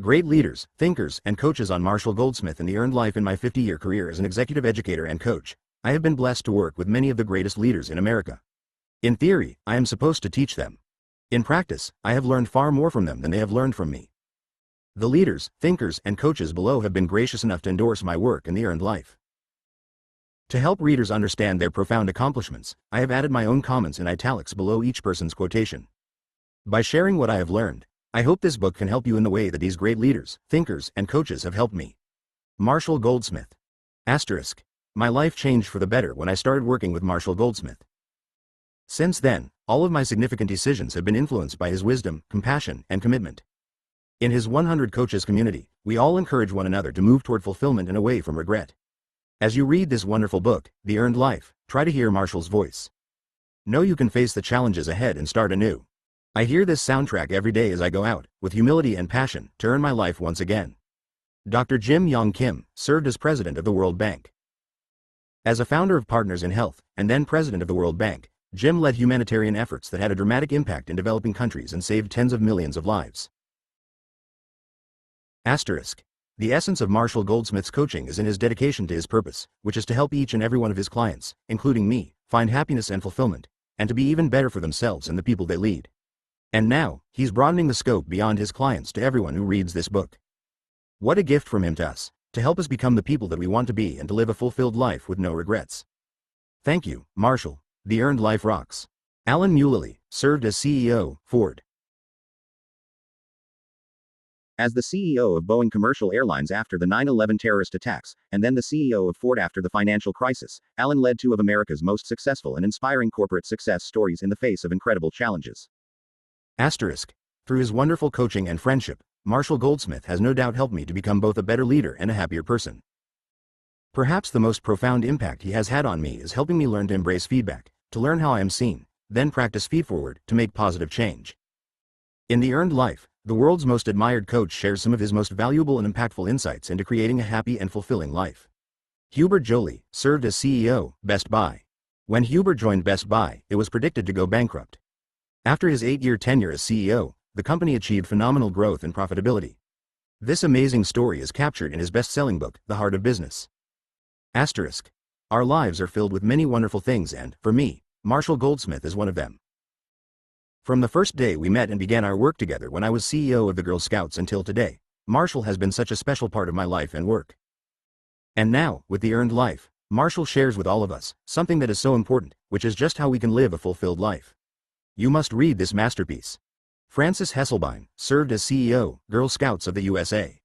Great leaders, thinkers, and coaches on Marshall Goldsmith and the Earned Life. In my 50-year career as an executive educator and coach, I have been blessed to work with many of the greatest leaders in America. In theory, I am supposed to teach them. In practice, I have learned far more from them than they have learned from me. The leaders, thinkers, and coaches below have been gracious enough to endorse my work in the Earned Life. To help readers understand their profound accomplishments, I have added my own comments in italics below each person's quotation. By sharing what I have learned, I hope this book can help you in the way that these great leaders, thinkers, and coaches have helped me. Marshall Goldsmith. Asterisk. My life changed for the better when I started working with Marshall Goldsmith. Since then, all of my significant decisions have been influenced by his wisdom, compassion, and commitment. In his 100 Coaches community, we all encourage one another to move toward fulfillment and away from regret. As you read this wonderful book, The Earned Life, try to hear Marshall's voice. Know you can face the challenges ahead and start anew. I hear this soundtrack every day as I go out, with humility and passion, to earn my life once again. Dr. Jim Yong Kim served as president of the World Bank. As a founder of Partners in Health, and then president of the World Bank, Jim led humanitarian efforts that had a dramatic impact in developing countries and saved tens of millions of lives. Asterisk. The essence of Marshall Goldsmith's coaching is in his dedication to his purpose, which is to help each and every one of his clients, including me, find happiness and fulfillment, and to be even better for themselves and the people they lead. And now, he's broadening the scope beyond his clients to everyone who reads this book. What a gift from him to us, to help us become the people that we want to be and to live a fulfilled life with no regrets. Thank you, Marshall. The Earned Life rocks. Alan Mulally served as CEO, Ford. As the CEO of Boeing Commercial Airlines after the 9/11 terrorist attacks, and then the CEO of Ford after the financial crisis, Alan led two of America's most successful and inspiring corporate success stories in the face of incredible challenges. Asterisk. Through his wonderful coaching and friendship, Marshall Goldsmith has no doubt helped me to become both a better leader and a happier person. Perhaps the most profound impact he has had on me is helping me learn to embrace feedback, to learn how I am seen, then practice feedforward to make positive change. In The Earned Life, the world's most admired coach shares some of his most valuable and impactful insights into creating a happy and fulfilling life. Hubert Joly served as CEO, Best Buy. When Hubert joined Best Buy, it was predicted to go bankrupt. After his 8-year tenure as CEO, the company achieved phenomenal growth and profitability. This amazing story is captured in his best-selling book, The Heart of Business. Asterisk. Our lives are filled with many wonderful things and, for me, Marshall Goldsmith is one of them. From the first day we met and began our work together when I was CEO of the Girl Scouts until today, Marshall has been such a special part of my life and work. And now, with The Earned Life, Marshall shares with all of us something that is so important, which is just how we can live a fulfilled life. You must read this masterpiece. Frances Hesselbein served as CEO, Girl Scouts of the USA.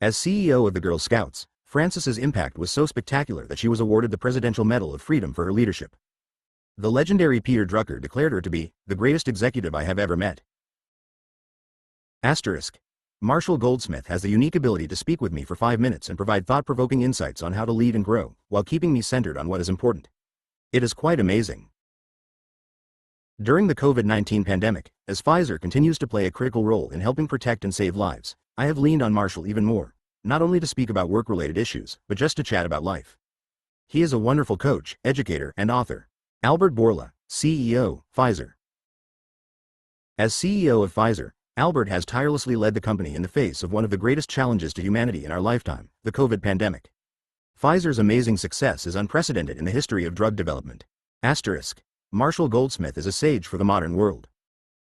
As CEO of the Girl Scouts, Frances's impact was so spectacular that she was awarded the Presidential Medal of Freedom for her leadership. The legendary Peter Drucker declared her to be the greatest executive I have ever met. Asterisk. Marshall Goldsmith has the unique ability to speak with me for 5 minutes and provide thought-provoking insights on how to lead and grow, while keeping me centered on what is important. It is quite amazing. During the COVID-19 pandemic, as Pfizer continues to play a critical role in helping protect and save lives, I have leaned on Marshall even more, not only to speak about work-related issues, but just to chat about life. He is a wonderful coach, educator, and author. Albert Bourla, CEO, Pfizer. As CEO of Pfizer, Albert has tirelessly led the company in the face of one of the greatest challenges to humanity in our lifetime, the COVID pandemic. Pfizer's amazing success is unprecedented in the history of drug development. Asterisk. Marshall Goldsmith is a sage for the modern world.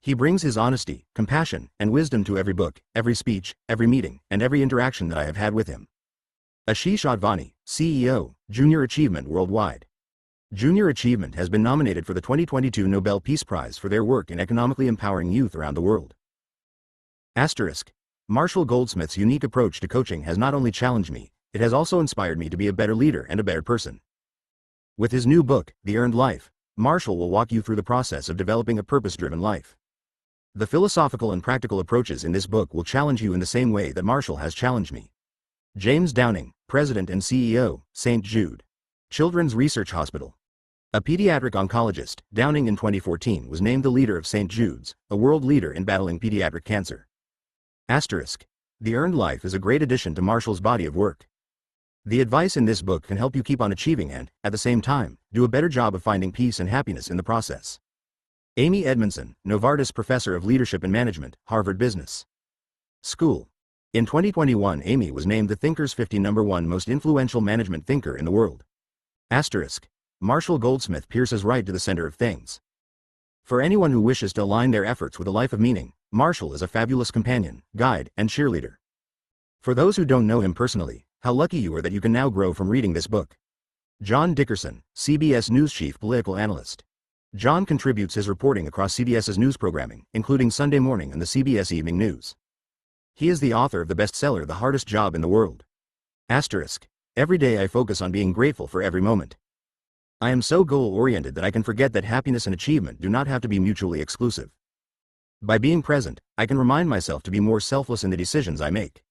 He brings his honesty, compassion, and wisdom to every book, every speech, every meeting, and every interaction that I have had with him. Ashish Advani, CEO, Junior Achievement Worldwide. Junior Achievement has been nominated for the 2022 Nobel Peace Prize for their work in economically empowering youth around the world. Asterisk. Marshall Goldsmith's unique approach to coaching has not only challenged me, it has also inspired me to be a better leader and a better person. With his new book, The Earned Life, Marshall will walk you through the process of developing a purpose-driven life. The philosophical and practical approaches in this book will challenge you in the same way that Marshall has challenged me. James Downing, President and CEO, St. Jude Children's Research Hospital. A pediatric oncologist, Downing in 2014 was named the leader of St. Jude's, a world leader in battling pediatric cancer. Asterisk. The Earned Life is a great addition to Marshall's body of work. The advice in this book can help you keep on achieving and, at the same time, do a better job of finding peace and happiness in the process. Amy Edmondson, Novartis Professor of Leadership and Management, Harvard Business School. In 2021, Amy was named the Thinkers 50 #1 most influential management thinker in the world. Asterisk. Marshall Goldsmith pierces right to the center of things. For anyone who wishes to align their efforts with a life of meaning, Marshall is a fabulous companion, guide, and cheerleader. For those who don't know him personally, how lucky you are that you can now grow from reading this book. John Dickerson, CBS News chief political analyst. John contributes his reporting across CBS's news programming, including Sunday Morning and the CBS Evening News. He is the author of the bestseller The Hardest Job in the World. Asterisk. Every day I focus on being grateful for every moment. I am so goal-oriented that I can forget that happiness and achievement do not have to be mutually exclusive. By being present, I can remind myself to be more selfless in the decisions I make.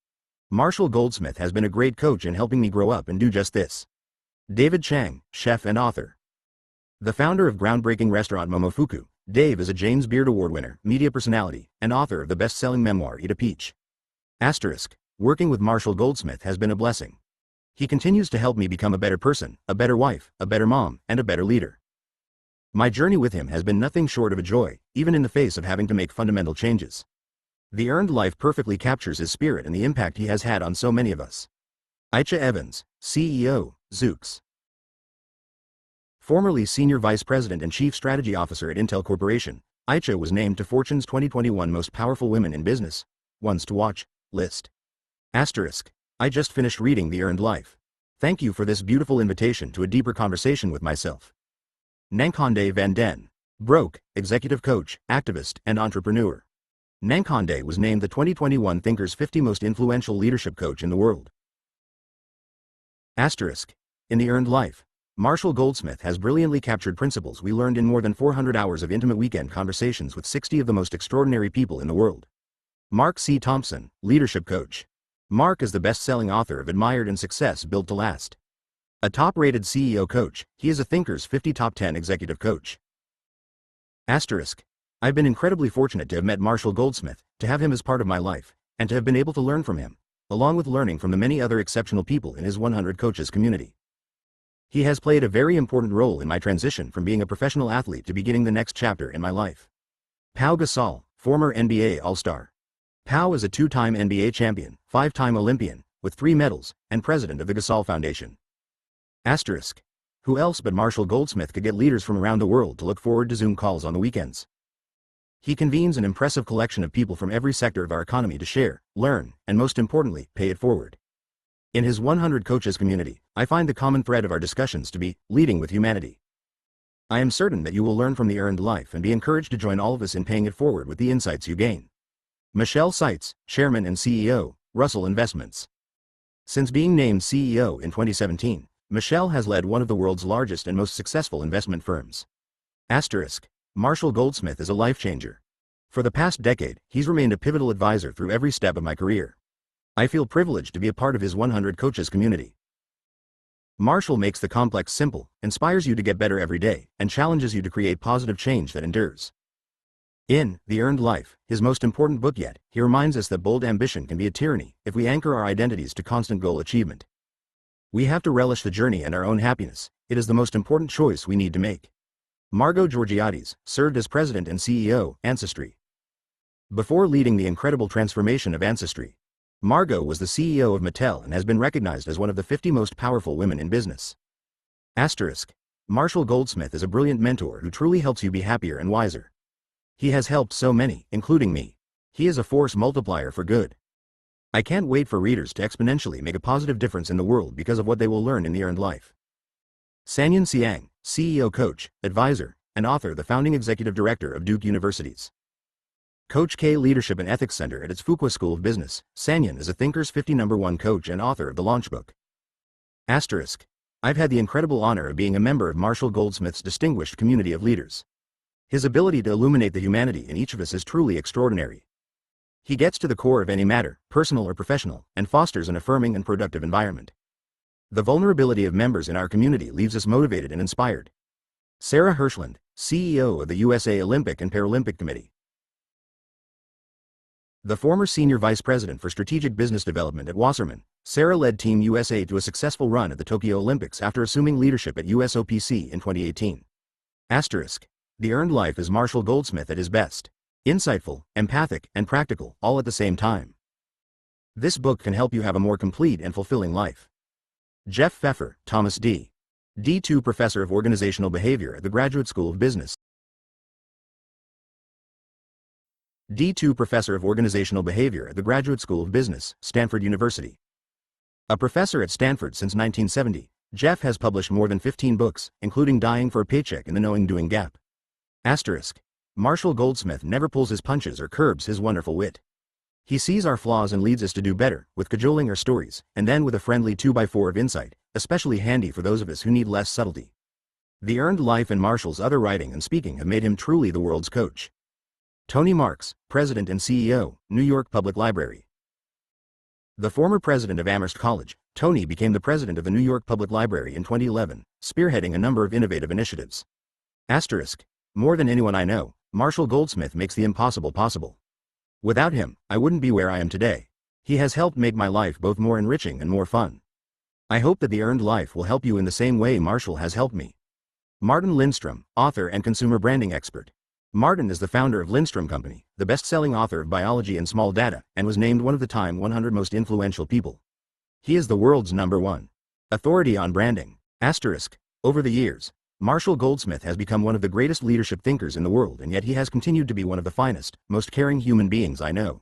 Marshall Goldsmith has been a great coach in helping me grow up and do just this. David Chang, chef and author. The founder of groundbreaking restaurant Momofuku, Dave is a James Beard Award winner, media personality, and author of the best-selling memoir Eat a Peach. Asterisk. Working with Marshall Goldsmith has been a blessing. He continues to help me become a better person, a better wife, a better mom, and a better leader. My journey with him has been nothing short of a joy, even in the face of having to make fundamental changes. The Earned Life perfectly captures his spirit and the impact he has had on so many of us. Aicha Evans, CEO, Zoox. Formerly Senior Vice President and Chief Strategy Officer at Intel Corporation, Aicha was named to Fortune's 2021 Most Powerful Women in Business, Ones to Watch, list. Asterisk. I just finished reading The Earned Life. Thank you for this beautiful invitation to a deeper conversation with myself. Nankonde Van Den. Broke, executive coach, activist, and entrepreneur. Nankonde was named the 2021 Thinkers 50 Most Influential Leadership Coach in the World. Asterisk. In The Earned Life, Marshall Goldsmith has brilliantly captured principles we learned in more than 400 hours of intimate weekend conversations with 60 of the most extraordinary people in the world. Mark C. Thompson, leadership coach. Mark is the best-selling author of Admired and Success Built to Last. A top-rated CEO coach, he is a Thinkers 50 Top 10 executive coach. Asterisk. I've been incredibly fortunate to have met Marshall Goldsmith, to have him as part of my life, and to have been able to learn from him, along with learning from the many other exceptional people in his 100 Coaches community. He has played a very important role in my transition from being a professional athlete to beginning the next chapter in my life. Pau Gasol, former NBA All-Star. Pau is a 2-time NBA champion, 5-time Olympian, with 3 medals, and president of the Gasol Foundation. Asterisk. Who else but Marshall Goldsmith could get leaders from around the world to look forward to Zoom calls on the weekends? He convenes an impressive collection of people from every sector of our economy to share, learn, and most importantly, pay it forward. In his 100 Coaches community, I find the common thread of our discussions to be leading with humanity. I am certain that you will learn from The Earned Life and be encouraged to join all of us in paying it forward with the insights you gain. Michelle Seitz, Chairman and CEO, Russell Investments. Since being named CEO in 2017, Michelle has led one of the world's largest and most successful investment firms. Asterisk. Marshall Goldsmith is a life changer. For the past decade, he's remained a pivotal advisor through every step of my career. I feel privileged to be a part of his 100 Coaches community. Marshall makes the complex simple, inspires you to get better every day, and challenges you to create positive change that endures. In The Earned Life, his most important book yet, he reminds us that bold ambition can be a tyranny if we anchor our identities to constant goal achievement. We have to relish the journey and our own happiness. It is the most important choice we need to make. Margot Georgiades served as president and CEO, Ancestry. Before leading the incredible transformation of Ancestry, Margot was the CEO of Mattel and has been recognized as one of the 50 most powerful women in business. Asterisk. Marshall Goldsmith is a brilliant mentor who truly helps you be happier and wiser. He has helped so many, including me. He is a force multiplier for good. I can't wait for readers to exponentially make a positive difference in the world because of what they will learn in The Earned Life. Sanyan Siang, CEO coach, advisor, and author, the founding executive director of Duke Universities. Coach K Leadership and Ethics Center at its Fuqua School of Business, Sanyan is a Thinkers 50 #1 coach and author of the Launch Book. Asterisk. I've had the incredible honor of being a member of Marshall Goldsmith's distinguished community of leaders. His ability to illuminate the humanity in each of us is truly extraordinary. He gets to the core of any matter, personal or professional, and fosters an affirming and productive environment. The vulnerability of members in our community leaves us motivated and inspired. Sarah Hirschland, CEO of the USA Olympic and Paralympic Committee. The former Senior Vice President for Strategic Business Development at Wasserman, Sarah led Team USA to a successful run at the Tokyo Olympics after assuming leadership at USOPC in 2018. Asterisk. The Earned Life is Marshall Goldsmith at his best. Insightful, empathic, and practical, all at the same time. This book can help you have a more complete and fulfilling life. Jeff Pfeffer, Thomas D. D2 Professor of Organizational Behavior at the Graduate School of Business. D2 Professor of Organizational Behavior at the Graduate School of Business, Stanford University. A professor at Stanford since 1970, Jeff has published more than 15 books, including Dying for a Paycheck and The Knowing-Doing Gap. Asterisk. Marshall Goldsmith never pulls his punches or curbs his wonderful wit. He sees our flaws and leads us to do better, with cajoling or stories, and then with a friendly 2x4 of insight, especially handy for those of us who need less subtlety. The Earned Life and Marshall's other writing and speaking have made him truly the world's coach. Tony Marks, President and CEO, New York Public Library. The former president of Amherst College, Tony became the president of the New York Public Library in 2011, spearheading a number of innovative initiatives. Asterisk. More than anyone I know, Marshall Goldsmith makes the impossible possible. Without him, I wouldn't be where I am today. He has helped make my life both more enriching and more fun. I hope that The Earned Life will help you in the same way Marshall has helped me. Martin Lindstrom, author and consumer branding expert. Martin is the founder of Lindstrom Company, the best-selling author of Biology and Small Data, and was named one of the Time 100 most influential people. He is the world's #1 authority on branding. Asterisk. Over the years, Marshall Goldsmith has become one of the greatest leadership thinkers in the world, and yet he has continued to be one of the finest, most caring human beings I know.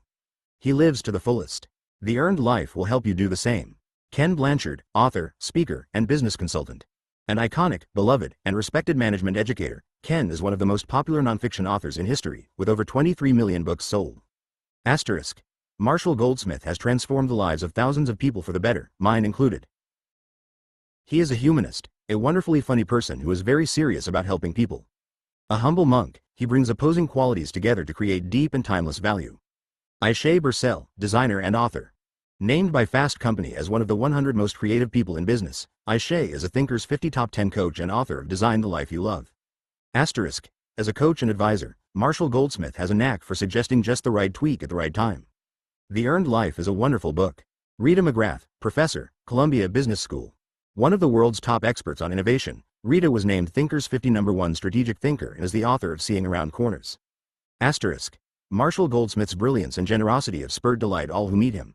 He lives to the fullest. The Earned Life will help you do the same. Ken Blanchard, author, speaker, and business consultant. An iconic, beloved, and respected management educator, Ken is one of the most popular nonfiction authors in history, with over 23 million books sold. Asterisk. Marshall Goldsmith has transformed the lives of thousands of people for the better, mine included. He is a humanist, a wonderfully funny person who is very serious about helping people. A humble monk, he brings opposing qualities together to create deep and timeless value. Aisha Bursell, designer and author. Named by Fast Company as one of the 100 most creative people in business, Aisha is a Thinkers 50 Top 10 coach and author of Design the Life You Love. Asterisk. As a coach and advisor, Marshall Goldsmith has a knack for suggesting just the right tweak at the right time. The Earned Life is a wonderful book. Rita McGrath, professor, Columbia Business School. One of the world's top experts on innovation, Rita was named Thinkers 50 #1 strategic thinker and is the author of Seeing Around Corners. Asterisk. Marshall Goldsmith's brilliance and generosity have spurred delight all who meet him.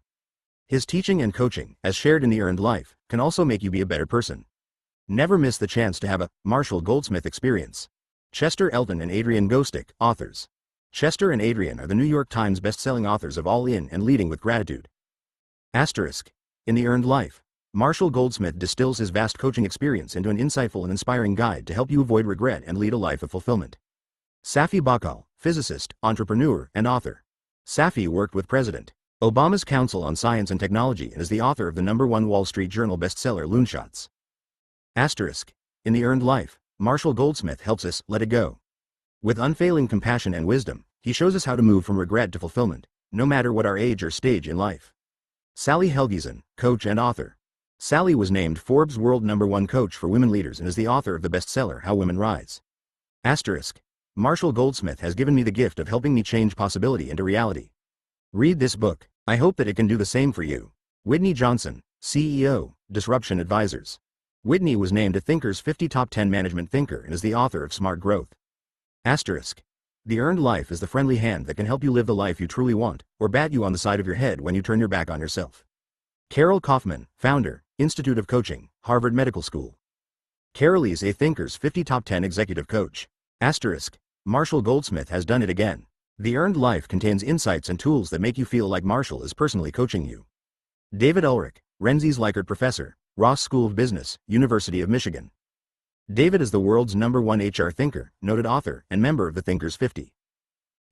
His teaching and coaching, as shared in The Earned Life, can also make you be a better person. Never miss the chance to have a Marshall Goldsmith experience. Chester Elton and Adrian Gostick, authors. Chester and Adrian are the New York Times best-selling authors of All In and Leading with Gratitude. Asterisk. In The Earned Life, Marshall Goldsmith distills his vast coaching experience into an insightful and inspiring guide to help you avoid regret and lead a life of fulfillment. Safi Bahcall, physicist, entrepreneur, and author. Safi worked with President Obama's Council on Science and Technology and is the author of the #1 Wall Street Journal bestseller Loonshots. Asterisk. In The Earned Life, Marshall Goldsmith helps us let it go. With unfailing compassion and wisdom, he shows us how to move from regret to fulfillment, no matter what our age or stage in life. Sally Helgesen, coach and author. Sally was named Forbes World #1 coach for women leaders and is the author of the bestseller How Women Rise. Asterisk. Marshall Goldsmith has given me the gift of helping me change possibility into reality. Read this book. I hope that it can do the same for you. Whitney Johnson, CEO, Disruption Advisors. Whitney was named a Thinkers 50 Top 10 Management Thinker and is the author of Smart Growth. Asterisk. The Earned Life is the friendly hand that can help you live the life you truly want, or bat you on the side of your head when you turn your back on yourself. Carol Kaufman, founder, Institute of Coaching, Harvard Medical School. Carol is a Thinkers 50 Top 10 executive coach. Asterisk. Marshall Goldsmith has done it again. The Earned Life contains insights and tools that make you feel like Marshall is personally coaching you. David Ulrich, Renzies Likert Professor, Ross School of Business, University of Michigan. David is the world's #1 HR thinker, noted author, and member of the Thinkers 50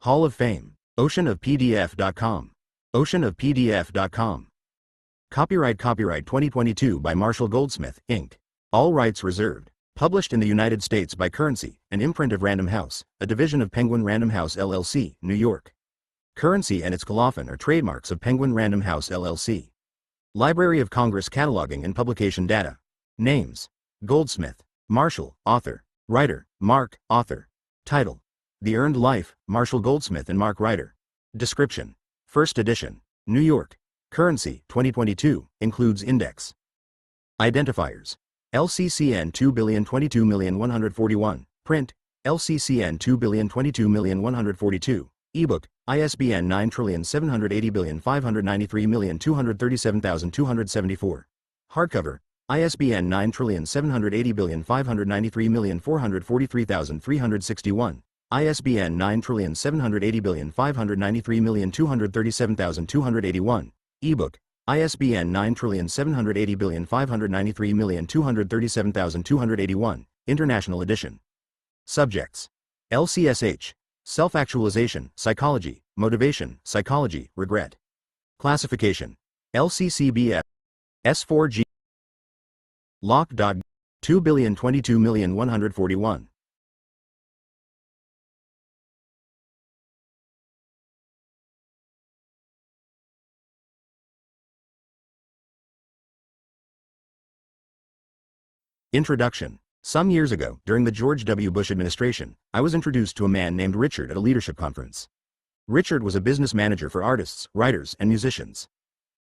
Hall of Fame. Oceanofpdf.com. Oceanofpdf.com. Copyright 2022 by Marshall Goldsmith, Inc. All rights reserved. Published in the United States by Currency, an imprint of Random House, a division of Penguin Random House LLC, New York. Currency and its colophon are trademarks of Penguin Random House LLC. Library of Congress cataloging and publication data. Names. Goldsmith. Marshall, author. Writer, Mark, author. Title. The Earned Life, Marshall Goldsmith and Mark Ryder. Description. First edition. New York. Currency, 2022, includes index. Identifiers. LCCN 2,022,141, print, LCCN 2,022,142, Ebook, ISBN 9780593237237,274. Hardcover, ISBN 9780593443361. ISBN 9780593237237,281. Ebook, ISBN 9780593237237,281. International edition. Subjects: LCSH. Self-actualization, psychology, motivation, psychology, regret. Classification: LCCBF, S4G. Lock. 2,022,141. Introduction. Some years ago, during the George W. Bush administration, I was introduced to a man named Richard at a leadership conference. Richard was a business manager for artists, writers, and musicians.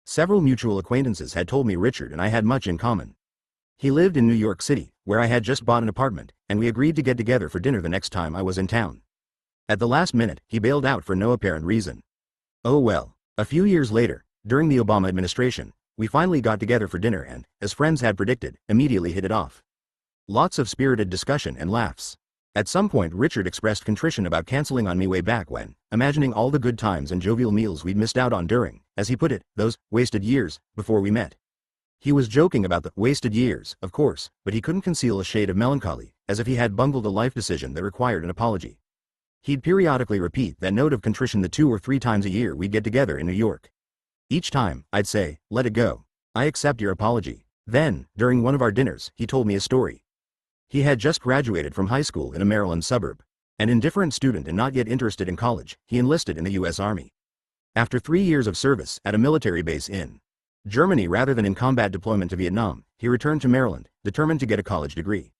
Several mutual acquaintances had told me Richard and I had much in common. He lived in New York City, where I had just bought an apartment, and we agreed to get together for dinner the next time I was in town. At the last minute, he bailed out for no apparent reason. Oh well. A few years later, during the Obama administration, we finally got together for dinner and, as friends had predicted, immediately hit it off. Lots of spirited discussion and laughs. At some point Richard expressed contrition about canceling on me way back when, imagining all the good times and jovial meals we'd missed out on during, as he put it, those wasted years before we met. He was joking about the wasted years, of course, but he couldn't conceal a shade of melancholy, as if he had bungled a life decision that required an apology. He'd periodically repeat that note of contrition the 2 or 3 times a year we'd get together in New York. Each time, I'd say, "Let it go. I accept your apology." Then, during one of our dinners, he told me a story. He had just graduated from high school in a Maryland suburb. An indifferent student and not yet interested in college, he enlisted in the U.S. Army. After 3 years of service at a military base in Germany rather than in combat deployment to Vietnam, he returned to Maryland, determined to get a college degree.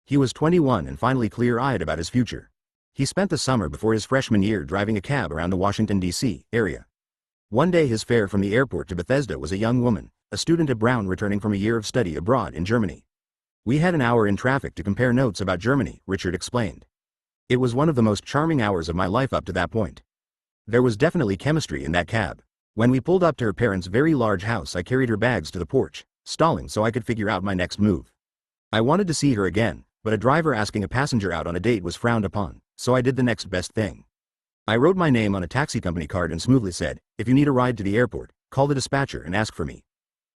He was 21 and finally clear-eyed about his future. He spent the summer before his freshman year driving a cab around the Washington, D.C. area. One day his fare from the airport to Bethesda was a young woman, a student at Brown returning from a year of study abroad in Germany. We had an hour in traffic to compare notes about Germany, Richard explained. It was one of the most charming hours of my life up to that point. There was definitely chemistry in that cab. When we pulled up to her parents' very large house, I carried her bags to the porch, stalling so I could figure out my next move. I wanted to see her again, but a driver asking a passenger out on a date was frowned upon, so I did the next best thing. I wrote my name on a taxi company card and smoothly said, "If you need a ride to the airport, call the dispatcher and ask for me."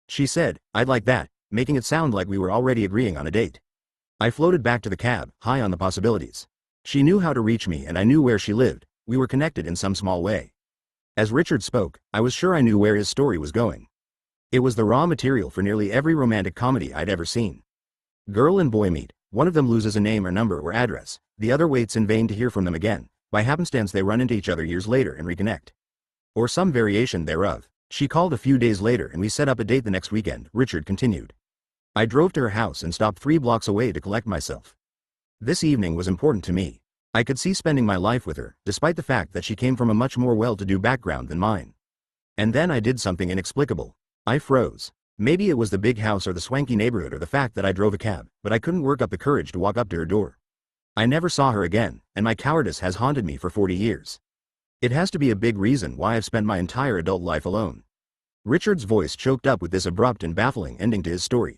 She said, "I'd like that," making it sound like we were already agreeing on a date. I floated back to the cab, high on the possibilities. She knew how to reach me and I knew where she lived. We were connected in some small way. As Richard spoke, I was sure I knew where his story was going. It was the raw material for nearly every romantic comedy I'd ever seen. Girl and boy meet, one of them loses a name or number or address, the other waits in vain to hear from them again. By happenstance they run into each other years later and reconnect. Or some variation thereof. She called a few days later and we set up a date the next weekend, Richard continued. I drove to her house and stopped 3 blocks away to collect myself. This evening was important to me. I could see spending my life with her, despite the fact that she came from a much more well-to-do background than mine. And then I did something inexplicable. I froze. Maybe it was the big house or the swanky neighborhood or the fact that I drove a cab, but I couldn't work up the courage to walk up to her door. I never saw her again, and my cowardice has haunted me for 40 years. It has to be a big reason why I've spent my entire adult life alone. Richard's voice choked up with this abrupt and baffling ending to his story.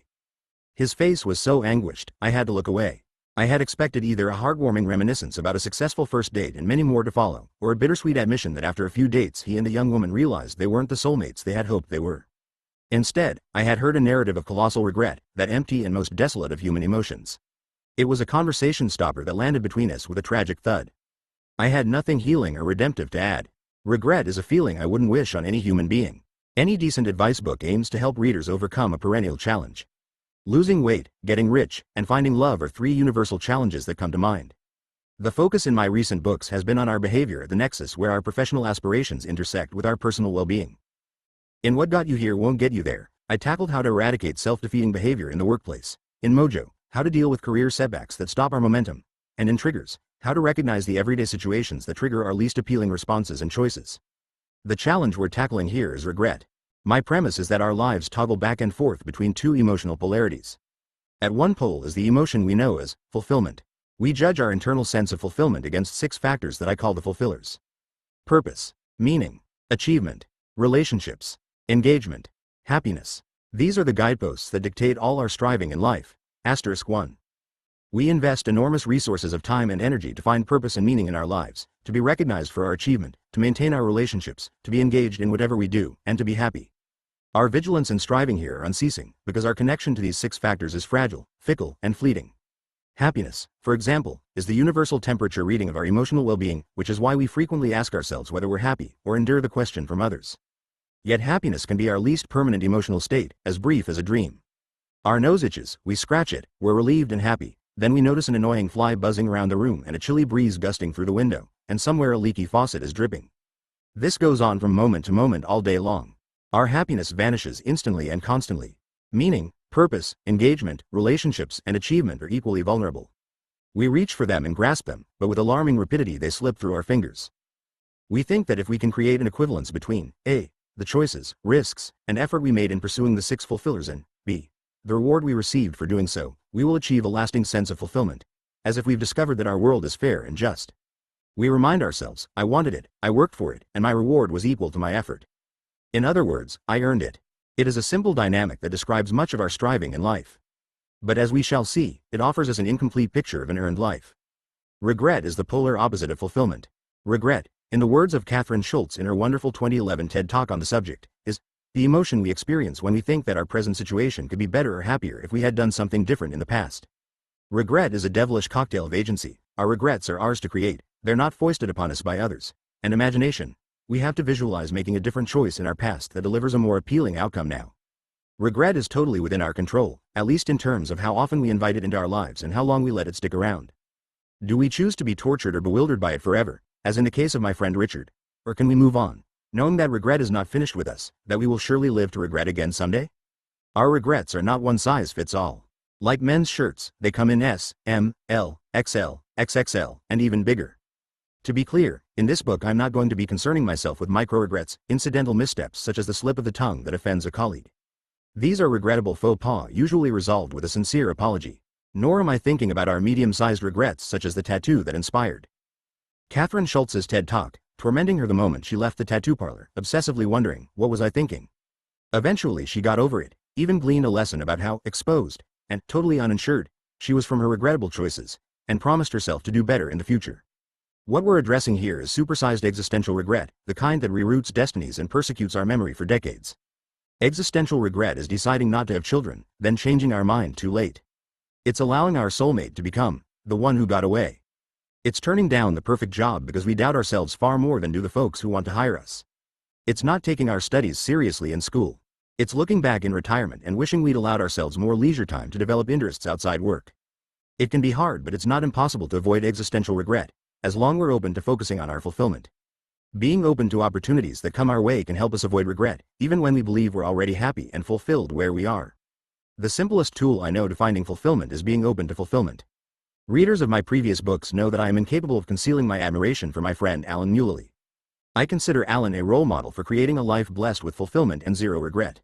His face was so anguished, I had to look away. I had expected either a heartwarming reminiscence about a successful first date and many more to follow, or a bittersweet admission that after a few dates he and the young woman realized they weren't the soulmates they had hoped they were. Instead, I had heard a narrative of colossal regret, that empty and most desolate of human emotions. It was a conversation stopper that landed between us with a tragic thud. I had nothing healing or redemptive to add. Regret is a feeling I wouldn't wish on any human being. Any decent advice book aims to help readers overcome a perennial challenge. Losing weight, getting rich, and finding love are 3 universal challenges that come to mind. The focus in my recent books has been on our behavior at the nexus where our professional aspirations intersect with our personal well-being. In What Got You Here Won't Get You There, I tackled how to eradicate self-defeating behavior in the workplace. In Mojo, how to deal with career setbacks that stop our momentum. And in Triggers, how to recognize the everyday situations that trigger our least appealing responses and choices. The challenge we're tackling here is regret. My premise is that our lives toggle back and forth between 2 emotional polarities. At one pole is the emotion we know as fulfillment. We judge our internal sense of fulfillment against 6 factors that I call the fulfillers. purpose, meaning, achievement, relationships, engagement, happiness. These are the guideposts that dictate all our striving in life. Asterisk 1. We invest enormous resources of time and energy to find purpose and meaning in our lives, to be recognized for our achievement, to maintain our relationships, to be engaged in whatever we do, and to be happy. Our vigilance and striving here are unceasing, because our connection to these 6 factors is fragile, fickle, and fleeting. Happiness, for example, is the universal temperature reading of our emotional well-being, which is why we frequently ask ourselves whether we're happy, or endure the question from others. Yet happiness can be our least permanent emotional state, as brief as a dream. Our nose itches, we scratch it, we're relieved and happy. Then we notice an annoying fly buzzing around the room and a chilly breeze gusting through the window, and somewhere a leaky faucet is dripping. This goes on from moment to moment all day long. Our happiness vanishes instantly and constantly. Meaning, purpose, engagement, relationships, and achievement are equally vulnerable. We reach for them and grasp them, but with alarming rapidity they slip through our fingers. We think that if we can create an equivalence between A, the choices, risks, and effort we made in pursuing the 6 fulfillers, and B, the reward we received for doing so, we will achieve a lasting sense of fulfillment, as if we've discovered that our world is fair and just. We remind ourselves, I wanted it, I worked for it, and my reward was equal to my effort. In other words, I earned it. It is a simple dynamic that describes much of our striving in life. But as we shall see, it offers us an incomplete picture of an earned life. Regret is the polar opposite of fulfillment. Regret, in the words of Kathryn Schultz in her wonderful 2011 TED Talk on the subject, is the emotion we experience when we think that our present situation could be better or happier if we had done something different in the past. Regret is a devilish cocktail of agency. Our regrets are ours to create, they're not foisted upon us by others. And imagination. We have to visualize making a different choice in our past that delivers a more appealing outcome now. Regret is totally within our control, at least in terms of how often we invite it into our lives and how long we let it stick around. Do we choose to be tortured or bewildered by it forever, as in the case of my friend Richard? Or can we move on, knowing that regret is not finished with us, that we will surely live to regret again someday? Our regrets are not one size fits all. Like men's shirts, they come in S, M, L, XL, XXL, and even bigger. To be clear, in this book I'm not going to be concerning myself with micro-regrets, incidental missteps such as the slip of the tongue that offends a colleague. These are regrettable faux pas usually resolved with a sincere apology. Nor am I thinking about our medium-sized regrets such as the tattoo that inspired Kathryn Schultz's TED Talk, tormenting her the moment she left the tattoo parlor, obsessively wondering, what was I thinking? Eventually she got over it, even gleaned a lesson about how exposed and totally uninsured she was from her regrettable choices, and promised herself to do better in the future. What we're addressing here is supersized existential regret, the kind that reroutes destinies and persecutes our memory for decades. Existential regret is deciding not to have children, then changing our mind too late. It's allowing our soulmate to become the one who got away. It's turning down the perfect job because we doubt ourselves far more than do the folks who want to hire us. It's not taking our studies seriously in school. It's looking back in retirement and wishing we'd allowed ourselves more leisure time to develop interests outside work. It can be hard, but it's not impossible to avoid existential regret, as long as we're open to focusing on our fulfillment. Being open to opportunities that come our way can help us avoid regret, even when we believe we're already happy and fulfilled where we are. The simplest tool I know to finding fulfillment is being open to fulfillment. Readers of my previous books know that I am incapable of concealing my admiration for my friend Alan Mulally. I consider Alan a role model for creating a life blessed with fulfillment and zero regret.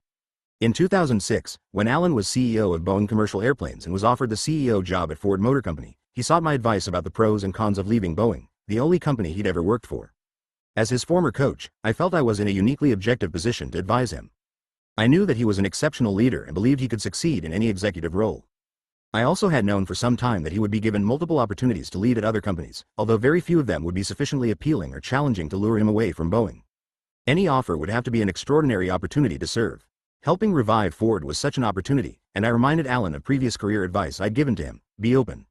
In 2006, when Alan was CEO of Boeing Commercial Airplanes and was offered the CEO job at Ford Motor Company, he sought my advice about the pros and cons of leaving Boeing, the only company he'd ever worked for. As his former coach, I felt I was in a uniquely objective position to advise him. I knew that he was an exceptional leader and believed he could succeed in any executive role. I also had known for some time that he would be given multiple opportunities to lead at other companies, although very few of them would be sufficiently appealing or challenging to lure him away from Boeing. Any offer would have to be an extraordinary opportunity to serve. Helping revive Ford was such an opportunity, and I reminded Alan of previous career advice I'd given to him: be open.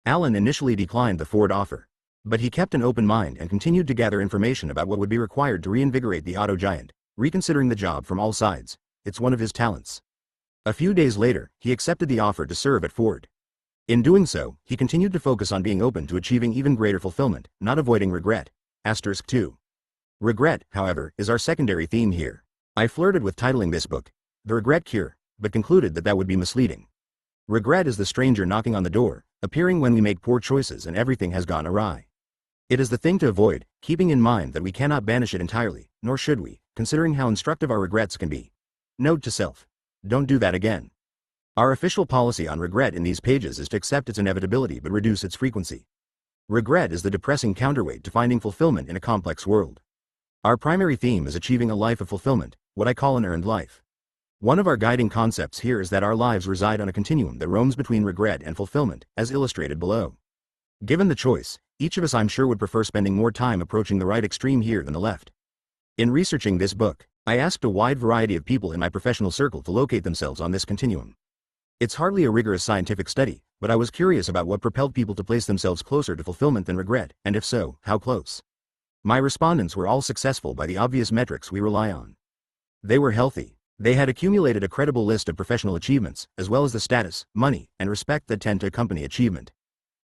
Alan initially declined the Ford offer, but he kept an open mind and continued to gather information about what would be required to reinvigorate the auto giant, reconsidering the job from all sides. It's one of his talents. A few days later, he accepted the offer to serve at Ford. In doing so, he continued to focus on being open to achieving even greater fulfillment, not avoiding regret. Asterisk 2. Regret, however, is our secondary theme here. I flirted with titling this book The Regret Cure, but concluded that would be misleading. Regret is the stranger knocking on the door, appearing when we make poor choices and everything has gone awry. It is the thing to avoid, keeping in mind that we cannot banish it entirely, nor should we, considering how instructive our regrets can be. Note to self: don't do that again. Our official policy on regret in these pages is to accept its inevitability but reduce its frequency. Regret is the depressing counterweight to finding fulfillment in a complex world. Our primary theme is achieving a life of fulfillment, what I call an earned life. One of our guiding concepts here is that our lives reside on a continuum that roams between regret and fulfillment, as illustrated below. Given the choice, each of us I'm sure would prefer spending more time approaching the right extreme here than the left. In researching this book, I asked a wide variety of people in my professional circle to locate themselves on this continuum. It's hardly a rigorous scientific study, but I was curious about what propelled people to place themselves closer to fulfillment than regret, and if so, how close. My respondents were all successful by the obvious metrics we rely on. They were healthy. They had accumulated a credible list of professional achievements, as well as the status, money, and respect that tend to accompany achievement.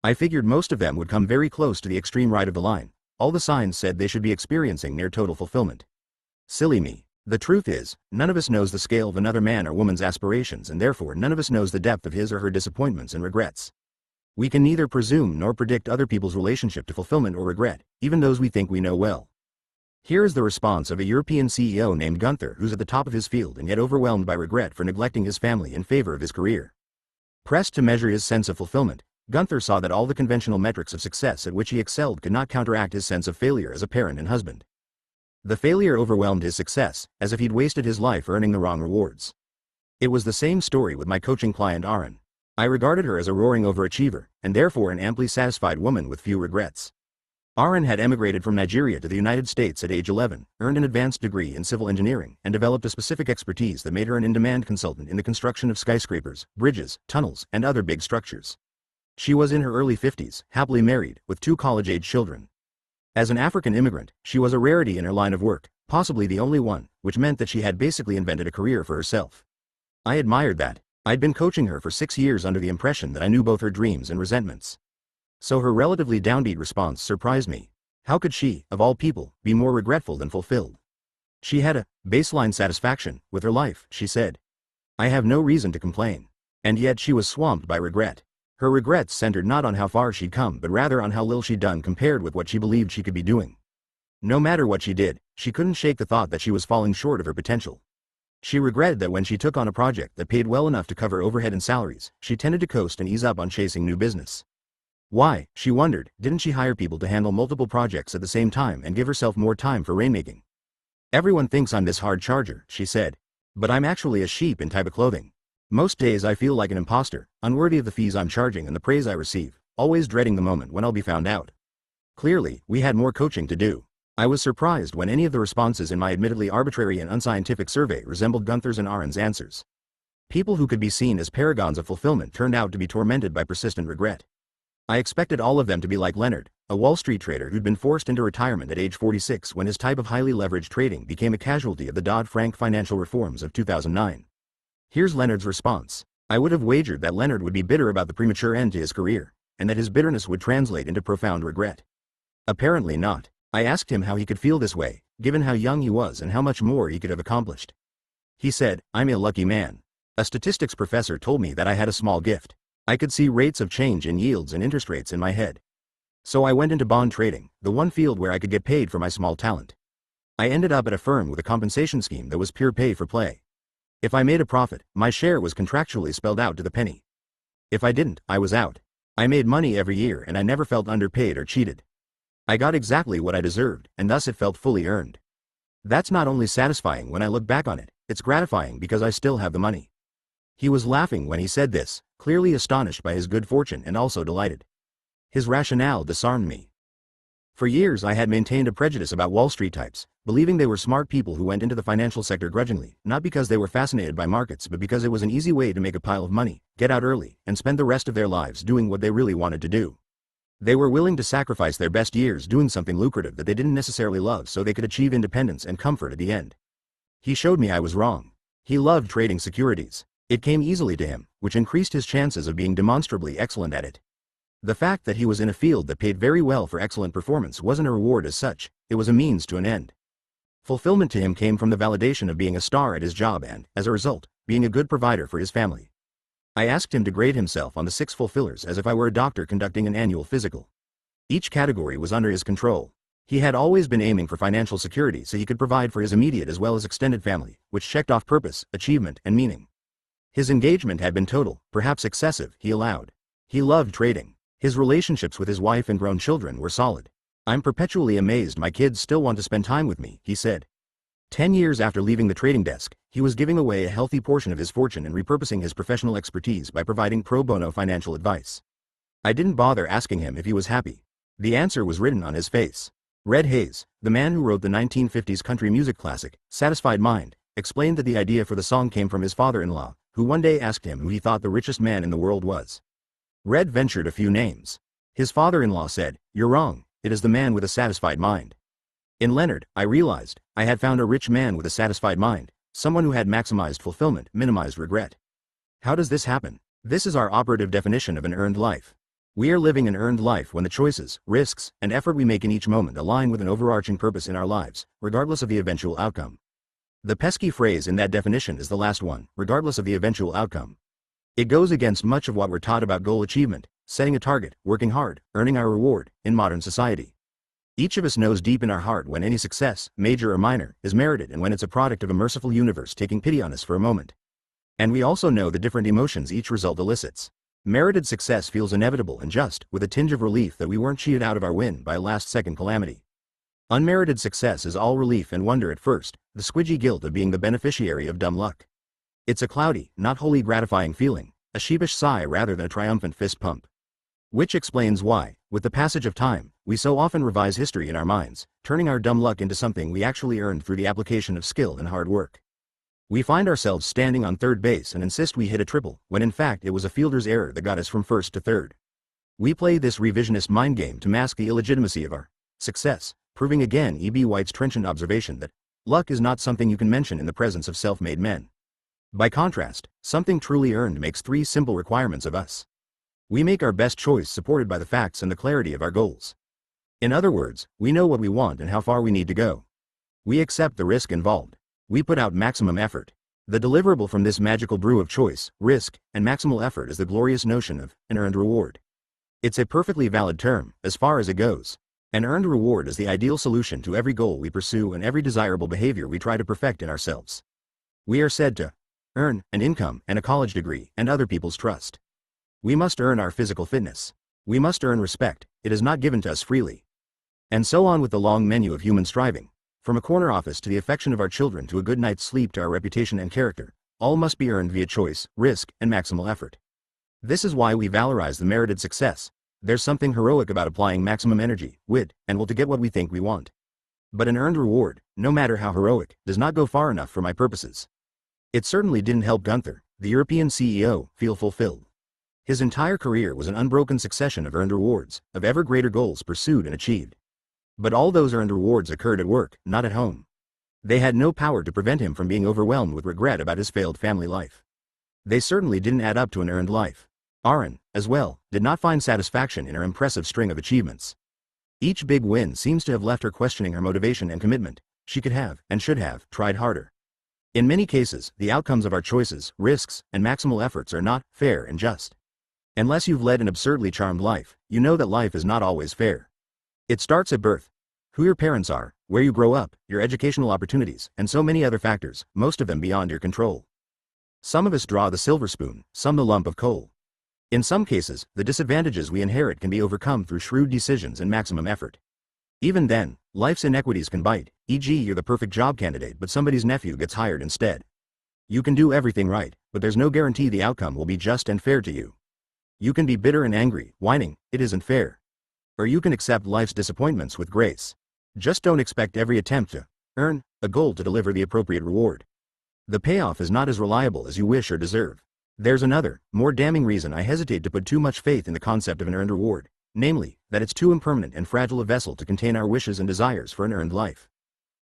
I figured most of them would come very close to the extreme right of the line. All the signs said they should be experiencing near total fulfillment. Silly me. The truth is, none of us knows the scale of another man or woman's aspirations, and therefore none of us knows the depth of his or her disappointments and regrets. We can neither presume nor predict other people's relationship to fulfillment or regret, even those we think we know well. Here is the response of a European CEO named Gunther, who's at the top of his field and yet overwhelmed by regret for neglecting his family in favor of his career. Pressed to measure his sense of fulfillment, Gunther saw that all the conventional metrics of success at which he excelled could not counteract his sense of failure as a parent and husband. The failure overwhelmed his success, as if he'd wasted his life earning the wrong rewards. It was the same story with my coaching client Aaron. I regarded her as a roaring overachiever, and therefore an amply satisfied woman with few regrets. Aaron had emigrated from Nigeria to the United States at age 11, earned an advanced degree in civil engineering, and developed a specific expertise that made her an in-demand consultant in the construction of skyscrapers, bridges, tunnels, and other big structures. She was in her early 50s, happily married, with 2 college-age children. As an African immigrant, she was a rarity in her line of work, possibly the only one, which meant that she had basically invented a career for herself. I admired that. I'd been coaching her for 6 years under the impression that I knew both her dreams and resentments. So her relatively downbeat response surprised me. How could she, of all people, be more regretful than fulfilled? She had a baseline satisfaction with her life, she said. I have no reason to complain. And yet she was swamped by regret. Her regrets centered not on how far she'd come but rather on how little she'd done compared with what she believed she could be doing. No matter what she did, she couldn't shake the thought that she was falling short of her potential. She regretted that when she took on a project that paid well enough to cover overhead and salaries, she tended to coast and ease up on chasing new business. Why, she wondered, didn't she hire people to handle multiple projects at the same time and give herself more time for rainmaking? Everyone thinks I'm this hard charger, she said. But I'm actually a sheep in type of clothing. Most days I feel like an imposter, unworthy of the fees I'm charging and the praise I receive, always dreading the moment when I'll be found out. Clearly, we had more coaching to do. I was surprised when any of the responses in my admittedly arbitrary and unscientific survey resembled Gunther's and Aaron's answers. People who could be seen as paragons of fulfillment turned out to be tormented by persistent regret. I expected all of them to be like Leonard, a Wall Street trader who'd been forced into retirement at age 46 when his type of highly leveraged trading became a casualty of the Dodd-Frank financial reforms of 2009. Here's Leonard's response. I would have wagered that Leonard would be bitter about the premature end to his career, and that his bitterness would translate into profound regret. Apparently not. I asked him how he could feel this way, given how young he was and how much more he could have accomplished. He said, I'm a lucky man. A statistics professor told me that I had a small gift. I could see rates of change in yields and interest rates in my head. So I went into bond trading, the one field where I could get paid for my small talent. I ended up at a firm with a compensation scheme that was pure pay for play. If I made a profit, my share was contractually spelled out to the penny. If I didn't, I was out. I made money every year and I never felt underpaid or cheated. I got exactly what I deserved, and thus it felt fully earned. That's not only satisfying when I look back on it, it's gratifying because I still have the money. He was laughing when he said this, clearly astonished by his good fortune and also delighted. His rationale disarmed me. For years I had maintained a prejudice about Wall Street types, believing they were smart people who went into the financial sector grudgingly, not because they were fascinated by markets but because it was an easy way to make a pile of money, get out early, and spend the rest of their lives doing what they really wanted to do. They were willing to sacrifice their best years doing something lucrative that they didn't necessarily love so they could achieve independence and comfort at the end. He showed me I was wrong. He loved trading securities. It came easily to him, which increased his chances of being demonstrably excellent at it. The fact that he was in a field that paid very well for excellent performance wasn't a reward as such, it was a means to an end. Fulfillment to him came from the validation of being a star at his job and, as a result, being a good provider for his family. I asked him to grade himself on the 6 fulfillers as if I were a doctor conducting an annual physical. Each category was under his control. He had always been aiming for financial security so he could provide for his immediate as well as extended family, which checked off purpose, achievement, and meaning. His engagement had been total, perhaps excessive, he allowed. He loved trading. His relationships with his wife and grown children were solid. I'm perpetually amazed my kids still want to spend time with me, he said. 10 years after leaving the trading desk, he was giving away a healthy portion of his fortune and repurposing his professional expertise by providing pro bono financial advice. I didn't bother asking him if he was happy. The answer was written on his face. Red Hayes, the man who wrote the 1950s country music classic, Satisfied Mind, explained that the idea for the song came from his father-in-law, who one day asked him who he thought the richest man in the world was. Red ventured a few names. His father-in-law said, "You're wrong, it is the man with a satisfied mind." In Leonard, I realized, I had found a rich man with a satisfied mind, someone who had maximized fulfillment, minimized regret. How does this happen? This is our operative definition of an earned life. We are living an earned life when the choices, risks, and effort we make in each moment align with an overarching purpose in our lives, regardless of the eventual outcome. The pesky phrase in that definition is the last one, regardless of the eventual outcome. It goes against much of what we're taught about goal achievement, setting a target, working hard, earning our reward, in modern society. Each of us knows deep in our heart when any success, major or minor, is merited and when it's a product of a merciful universe taking pity on us for a moment. And we also know the different emotions each result elicits. Merited success feels inevitable and just, with a tinge of relief that we weren't cheated out of our win by a last-second calamity. Unmerited success is all relief and wonder at first, the squidgy guilt of being the beneficiary of dumb luck. It's a cloudy, not wholly gratifying feeling, a sheepish sigh rather than a triumphant fist pump. Which explains why, with the passage of time, we so often revise history in our minds, turning our dumb luck into something we actually earned through the application of skill and hard work. We find ourselves standing on third base and insist we hit a triple, when in fact it was a fielder's error that got us from first to third. We play this revisionist mind game to mask the illegitimacy of our success, proving again E.B. White's trenchant observation that luck is not something you can mention in the presence of self-made men. By contrast, something truly earned makes three simple requirements of us. We make our best choice supported by the facts and the clarity of our goals. In other words, we know what we want and how far we need to go. We accept the risk involved. We put out maximum effort. The deliverable from this magical brew of choice, risk, and maximal effort is the glorious notion of an earned reward. It's a perfectly valid term, as far as it goes. An earned reward is the ideal solution to every goal we pursue and every desirable behavior we try to perfect in ourselves. We are said to earn an income and a college degree and other people's trust. We must earn our physical fitness. We must earn respect, it is not given to us freely. And so on with the long menu of human striving. From a corner office to the affection of our children to a good night's sleep to our reputation and character, all must be earned via choice, risk, and maximal effort. This is why we valorize the merited success. There's something heroic about applying maximum energy, wit, and will to get what we think we want. But an earned reward, no matter how heroic, does not go far enough for my purposes. It certainly didn't help Gunther, the European CEO, feel fulfilled. His entire career was an unbroken succession of earned rewards, of ever greater goals pursued and achieved. But all those earned rewards occurred at work, not at home. They had no power to prevent him from being overwhelmed with regret about his failed family life. They certainly didn't add up to an earned life. Aaron, as well, did not find satisfaction in her impressive string of achievements. Each big win seems to have left her questioning her motivation and commitment. She could have, and should have, tried harder. In many cases, the outcomes of our choices, risks, and maximal efforts are not fair and just. Unless you've led an absurdly charmed life, you know that life is not always fair. It starts at birth. Who your parents are, where you grow up, your educational opportunities, and so many other factors, most of them beyond your control. Some of us draw the silver spoon, some the lump of coal. In some cases, the disadvantages we inherit can be overcome through shrewd decisions and maximum effort. Even then, life's inequities can bite, e.g. you're the perfect job candidate but somebody's nephew gets hired instead. You can do everything right, but there's no guarantee the outcome will be just and fair to you. You can be bitter and angry, whining, "It isn't fair." Or you can accept life's disappointments with grace. Just don't expect every attempt to earn a goal to deliver the appropriate reward. The payoff is not as reliable as you wish or deserve. There's another, more damning reason I hesitate to put too much faith in the concept of an earned reward, namely, that it's too impermanent and fragile a vessel to contain our wishes and desires for an earned life.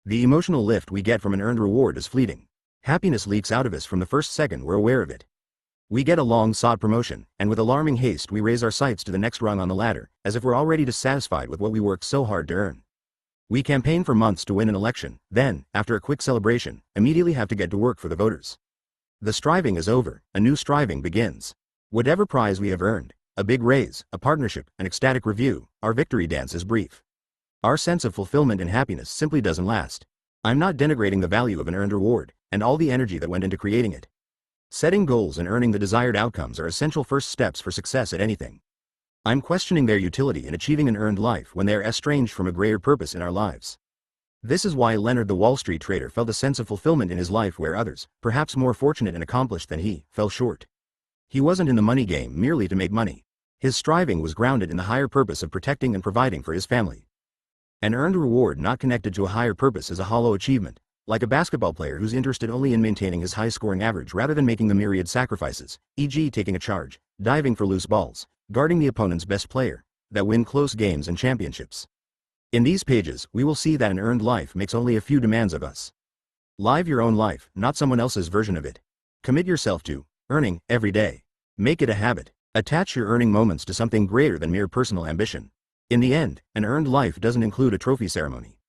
The emotional lift we get from an earned reward is fleeting. Happiness leaks out of us from the first second we're aware of it. We get a long-sought promotion, and with alarming haste we raise our sights to the next rung on the ladder, as if we're already dissatisfied with what we worked so hard to earn. We campaign for months to win an election, then, after a quick celebration, immediately have to get to work for the voters. The striving is over, a new striving begins. Whatever prize we have earned, a big raise, a partnership, an ecstatic review, our victory dance is brief. Our sense of fulfillment and happiness simply doesn't last. I'm not denigrating the value of an earned reward, and all the energy that went into creating it. Setting goals and earning the desired outcomes are essential first steps for success at anything. I'm questioning their utility in achieving an earned life when they are estranged from a greater purpose in our lives. This is why Leonard the Wall Street trader felt a sense of fulfillment in his life where others, perhaps more fortunate and accomplished than he, fell short. He wasn't in the money game merely to make money. His striving was grounded in the higher purpose of protecting and providing for his family. An earned reward not connected to a higher purpose is a hollow achievement, like a basketball player who's interested only in maintaining his high scoring average rather than making the myriad sacrifices, e.g. taking a charge, diving for loose balls, guarding the opponent's best player, that win close games and championships. In these pages, we will see that an earned life makes only a few demands of us. Live your own life, not someone else's version of it. Commit yourself to earning every day. Make it a habit. Attach your earning moments to something greater than mere personal ambition. In the end, an earned life doesn't include a trophy ceremony.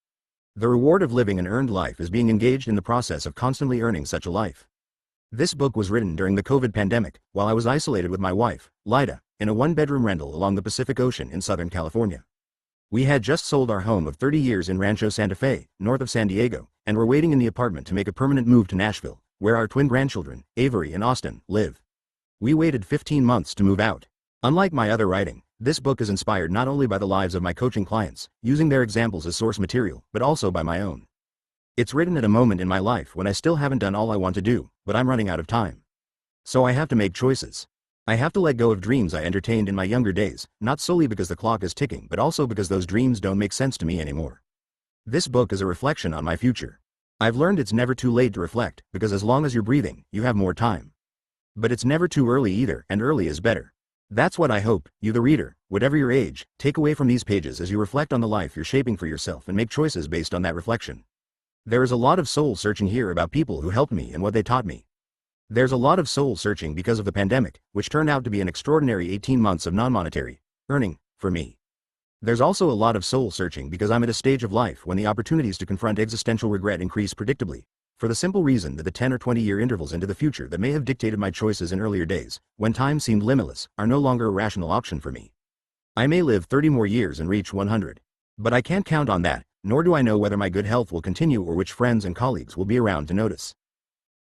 The reward of living an earned life is being engaged in the process of constantly earning such a life. This book was written during the COVID pandemic, while I was isolated with my wife, Lyda, in a one-bedroom rental along the Pacific Ocean in Southern California. We had just sold our home of 30 years in Rancho Santa Fe, north of San Diego, and were waiting in the apartment to make a permanent move to Nashville, where our twin grandchildren, Avery and Austin, live. We waited 15 months to move out. Unlike my other writing, this book is inspired not only by the lives of my coaching clients, using their examples as source material, but also by my own. It's written at a moment in my life when I still haven't done all I want to do, but I'm running out of time. So I have to make choices. I have to let go of dreams I entertained in my younger days, not solely because the clock is ticking but also because those dreams don't make sense to me anymore. This book is a reflection on my future. I've learned it's never too late to reflect, because as long as you're breathing, you have more time. But it's never too early either, and early is better. That's what I hope, you the reader, whatever your age, take away from these pages as you reflect on the life you're shaping for yourself and make choices based on that reflection. There is a lot of soul searching here about people who helped me and what they taught me. There's a lot of soul searching because of the pandemic, which turned out to be an extraordinary 18 months of non-monetary earning for me. There's also a lot of soul searching because I'm at a stage of life when the opportunities to confront existential regret increase predictably, for the simple reason that the 10 or 20-year intervals into the future that may have dictated my choices in earlier days, when time seemed limitless, are no longer a rational option for me. I may live 30 more years and reach 100. But I can't count on that, nor do I know whether my good health will continue or which friends and colleagues will be around to notice.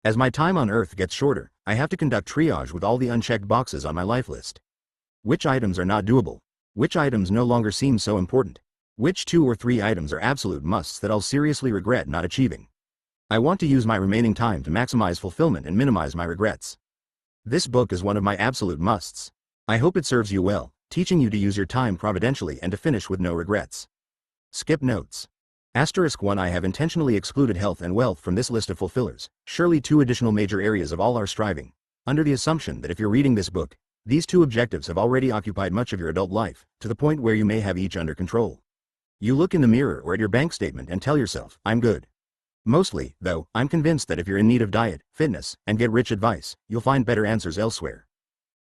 As my time on Earth gets shorter, I have to conduct triage with all the unchecked boxes on my life list. Which items are not doable? Which items no longer seem so important? Which 2 or 3 items are absolute musts that I'll seriously regret not achieving? I want to use my remaining time to maximize fulfillment and minimize my regrets. This book is one of my absolute musts. I hope it serves you well, teaching you to use your time providentially and to finish with no regrets. Skip notes. *1 I have intentionally excluded health and wealth from this list of fulfillers, surely 2 additional major areas of all our striving, under the assumption that if you're reading this book, these 2 objectives have already occupied much of your adult life, to the point where you may have each under control. You look in the mirror or at your bank statement and tell yourself, I'm good. Mostly, though, I'm convinced that if you're in need of diet, fitness, and get-rich advice, you'll find better answers elsewhere.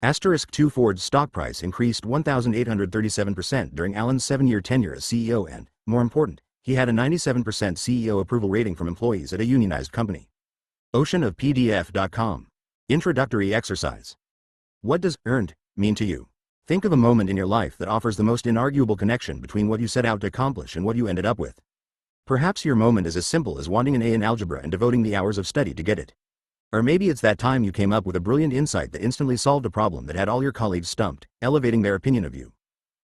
*2 Ford's stock price increased 1,837% during Allen's 7-year tenure as CEO and, more important, he had a 97% CEO approval rating from employees at a unionized company. Oceanofpdf.com. Introductory exercise. What does earned mean to you? Think of a moment in your life that offers the most inarguable connection between what you set out to accomplish and what you ended up with. Perhaps your moment is as simple as wanting an A in algebra and devoting the hours of study to get it. Or maybe it's that time you came up with a brilliant insight that instantly solved a problem that had all your colleagues stumped, elevating their opinion of you.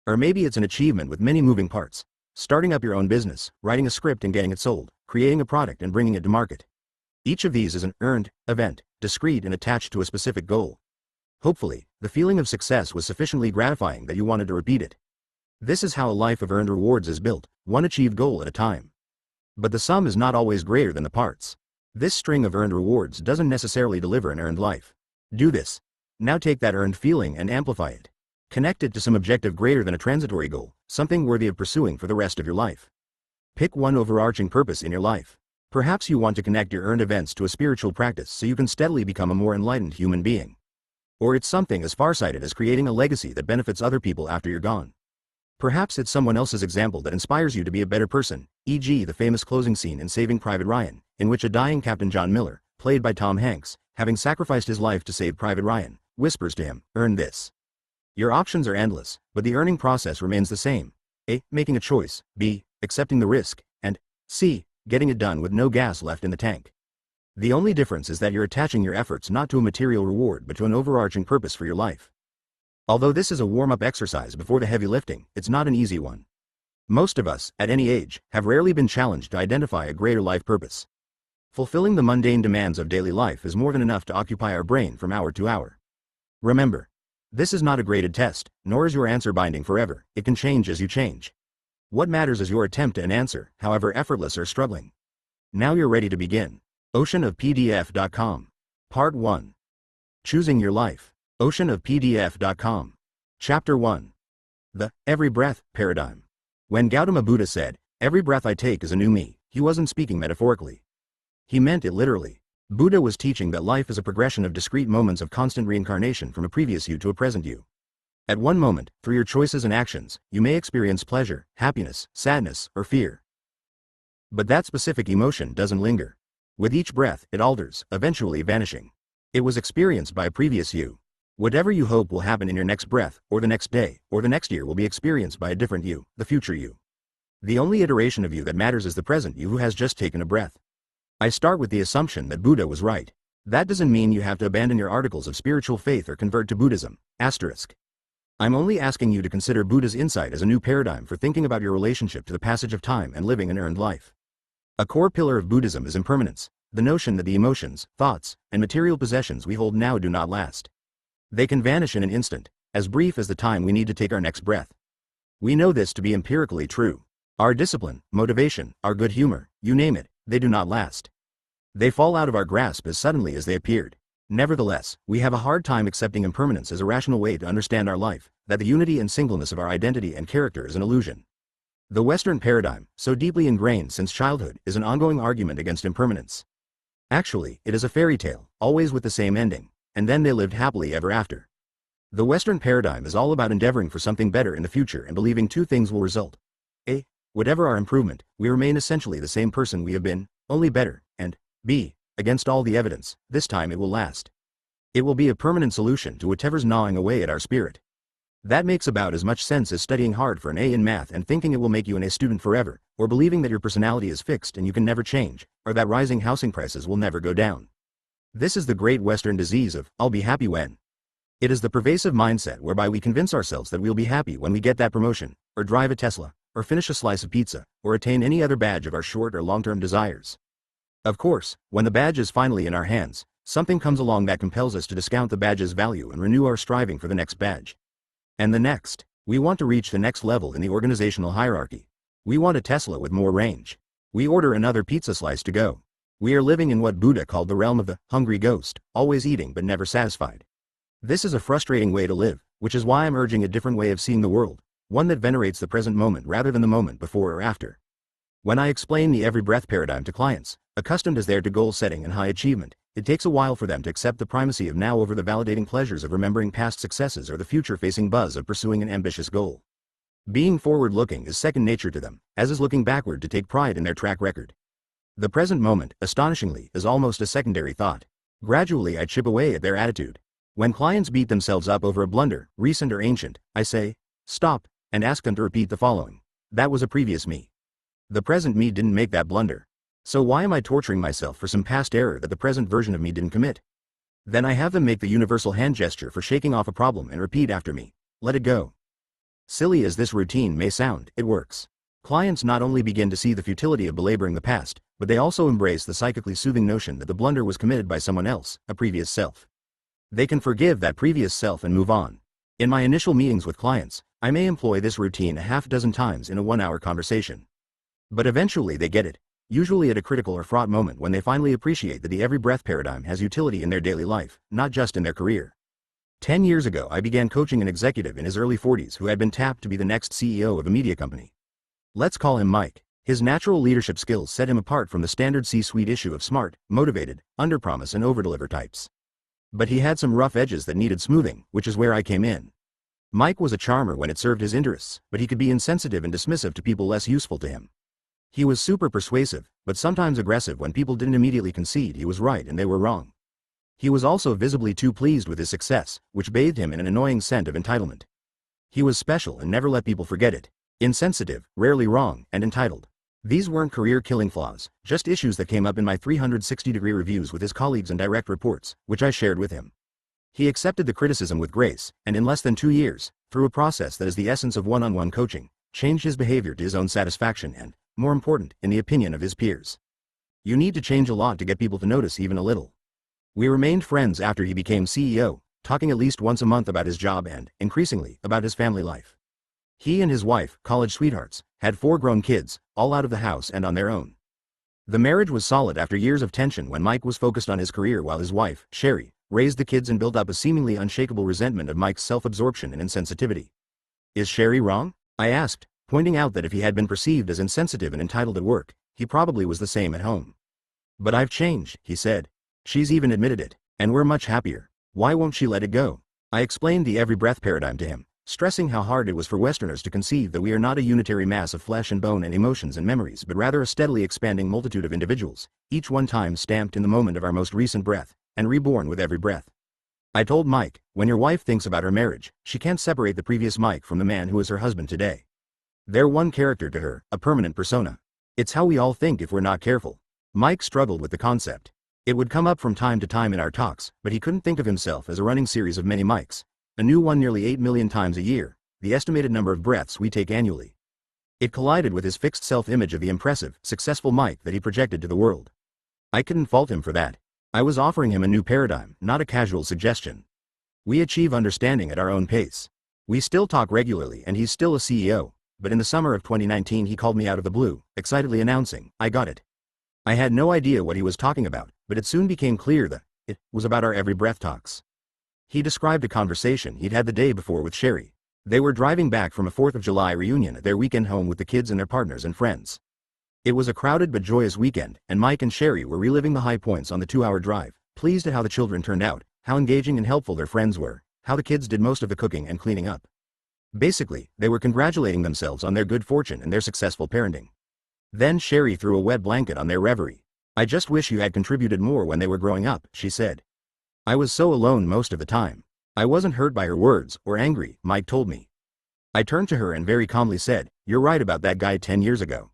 Or maybe it's an achievement with many moving parts. Starting up your own business, writing a script and getting it sold, creating a product and bringing it to market. Each of these is an earned event, discrete and attached to a specific goal. Hopefully, the feeling of success was sufficiently gratifying that you wanted to repeat it. This is how a life of earned rewards is built, one achieved goal at a time. But the sum is not always greater than the parts. This string of earned rewards doesn't necessarily deliver an earned life. Do this. Now take that earned feeling and amplify it. Connect it to some objective greater than a transitory goal, something worthy of pursuing for the rest of your life. Pick one overarching purpose in your life. Perhaps you want to connect your earned events to a spiritual practice so you can steadily become a more enlightened human being. Or it's something as farsighted as creating a legacy that benefits other people after you're gone. Perhaps it's someone else's example that inspires you to be a better person, e.g. the famous closing scene in Saving Private Ryan, in which a dying Captain John Miller, played by Tom Hanks, having sacrificed his life to save Private Ryan, whispers to him, earn this. Your options are endless, but the earning process remains the same. A. Making a choice. B. Accepting the risk. And C. Getting it done with no gas left in the tank. The only difference is that you're attaching your efforts not to a material reward but to an overarching purpose for your life. Although this is a warm-up exercise before the heavy lifting, it's not an easy one. Most of us, at any age, have rarely been challenged to identify a greater life purpose. Fulfilling the mundane demands of daily life is more than enough to occupy our brain from hour to hour. Remember, this is not a graded test, nor is your answer binding forever. It can change as you change. What matters is your attempt at an answer, however effortless or struggling. Now you're ready to begin. Oceanofpdf.com. Part 1. Choosing Your Life. Oceanofpdf.com. Chapter 1. The Every Breath Paradigm. When Gautama Buddha said, "Every breath I take is a new me," he wasn't speaking metaphorically. He meant it literally. Buddha was teaching that life is a progression of discrete moments of constant reincarnation from a previous you to a present you. At one moment, through your choices and actions, you may experience pleasure, happiness, sadness, or fear. But that specific emotion doesn't linger. With each breath, it alters, eventually vanishing. It was experienced by a previous you. Whatever you hope will happen in your next breath, or the next day, or the next year will be experienced by a different you, the future you. The only iteration of you that matters is the present you who has just taken a breath. I start with the assumption that Buddha was right. That doesn't mean you have to abandon your articles of spiritual faith or convert to Buddhism. I'm only asking you to consider Buddha's insight as a new paradigm for thinking about your relationship to the passage of time and living an earned life. A core pillar of Buddhism is impermanence, the notion that the emotions, thoughts, and material possessions we hold now do not last. They can vanish in an instant, as brief as the time we need to take our next breath. We know this to be empirically true. Our discipline, motivation, our good humor, you name it, they do not last. They fall out of our grasp as suddenly as they appeared. Nevertheless, we have a hard time accepting impermanence as a rational way to understand our life, that the unity and singleness of our identity and character is an illusion. The Western paradigm, so deeply ingrained since childhood, is an ongoing argument against impermanence. Actually, it is a fairy tale, always with the same ending, and then they lived happily ever after. The Western paradigm is all about endeavoring for something better in the future and believing two things will result. A. Whatever our improvement, we remain essentially the same person we have been, only better, and B. Against all the evidence, this time it will last. It will be a permanent solution to whatever's gnawing away at our spirit. That makes about as much sense as studying hard for an A in math and thinking it will make you an A student forever, or believing that your personality is fixed and you can never change, or that rising housing prices will never go down. This is the great Western disease of, "I'll be happy when." It is the pervasive mindset whereby we convince ourselves that we'll be happy when we get that promotion, or drive a Tesla, or finish a slice of pizza, or attain any other badge of our short or long-term desires. Of course, when the badge is finally in our hands, something comes along that compels us to discount the badge's value and renew our striving for the next badge. And the next. We want to reach the next level in the organizational hierarchy. We want a Tesla with more range. We order another pizza slice to go. We are living in what Buddha called the realm of the hungry ghost, always eating but never satisfied. This is a frustrating way to live, which is why I'm urging a different way of seeing the world, one that venerates the present moment rather than the moment before or after. When I explain the every breath paradigm to clients, accustomed as they are to goal setting and high achievement, it takes a while for them to accept the primacy of now over the validating pleasures of remembering past successes or the future-facing buzz of pursuing an ambitious goal. Being forward-looking is second nature to them, as is looking backward to take pride in their track record. The present moment, astonishingly, is almost a secondary thought. Gradually I chip away at their attitude. When clients beat themselves up over a blunder, recent or ancient, I say, "Stop," and ask them to repeat the following. That was a previous me. The present me didn't make that blunder. So why am I torturing myself for some past error that the present version of me didn't commit? Then I have them make the universal hand gesture for shaking off a problem and repeat after me. Let it go. Silly as this routine may sound, it works. Clients not only begin to see the futility of belaboring the past, but they also embrace the psychically soothing notion that the blunder was committed by someone else, a previous self. They can forgive that previous self and move on. In my initial meetings with clients, I may employ this routine a half dozen times in a 1-hour conversation. But eventually they get it, usually at a critical or fraught moment when they finally appreciate that the every breath paradigm has utility in their daily life, not just in their career. 10 years ago I began coaching an executive in his early 40s who had been tapped to be the next CEO of a media company. Let's call him Mike. His natural leadership skills set him apart from the standard C-suite issue of smart, motivated, underpromise and overdeliver types. But he had some rough edges that needed smoothing, which is where I came in. Mike was a charmer when it served his interests, but he could be insensitive and dismissive to people less useful to him. He was super persuasive, but sometimes aggressive when people didn't immediately concede he was right and they were wrong. He was also visibly too pleased with his success, which bathed him in an annoying scent of entitlement. He was special and never let people forget it. Insensitive, rarely wrong, and entitled. These weren't career-killing flaws, just issues that came up in my 360-degree reviews with his colleagues and direct reports, which I shared with him. He accepted the criticism with grace, and in less than 2 years, through a process that is the essence of one-on-one coaching, changed his behavior to his own satisfaction and, more important, in the opinion of his peers. You need to change a lot to get people to notice even a little. We remained friends after he became CEO, talking at least once a month about his job and, increasingly, about his family life. He and his wife, college sweethearts, had 4 grown kids, all out of the house and on their own. The marriage was solid after years of tension when Mike was focused on his career while his wife, Sherry, raised the kids and built up a seemingly unshakable resentment of Mike's self-absorption and insensitivity. Is Sherry wrong? I asked, pointing out that if he had been perceived as insensitive and entitled at work, he probably was the same at home. But I've changed, he said. She's even admitted it, and we're much happier. Why won't she let it go? I explained the every breath paradigm to him, stressing how hard it was for Westerners to conceive that we are not a unitary mass of flesh and bone and emotions and memories but rather a steadily expanding multitude of individuals, each one time stamped in the moment of our most recent breath, and reborn with every breath. I told Mike, when your wife thinks about her marriage, she can't separate the previous Mike from the man who is her husband today. They're one character to her, a permanent persona. It's how we all think if we're not careful. Mike struggled with the concept. It would come up from time to time in our talks, but he couldn't think of himself as a running series of many Mikes. A new one nearly 8 million times a year, the estimated number of breaths we take annually. It collided with his fixed self-image of the impressive, successful Mike that he projected to the world. I couldn't fault him for that. I was offering him a new paradigm, not a casual suggestion. We achieve understanding at our own pace. We still talk regularly and he's still a CEO, but in the summer of 2019 he called me out of the blue, excitedly announcing, I got it. I had no idea what he was talking about, but it soon became clear that it was about our every breath talks. He described a conversation he'd had the day before with Sherry. They were driving back from a 4th of July reunion at their weekend home with the kids and their partners and friends. It was a crowded but joyous weekend, and Mike and Sherry were reliving the high points on the 2-hour drive, pleased at how the children turned out, how engaging and helpful their friends were, how the kids did most of the cooking and cleaning up. Basically, they were congratulating themselves on their good fortune and their successful parenting. Then Sherry threw a wet blanket on their reverie. I just wish you had contributed more when they were growing up, she said. I was so alone most of the time. I wasn't hurt by her words, or angry, Mike told me. I turned to her and very calmly said, you're right about that guy 10 years ago.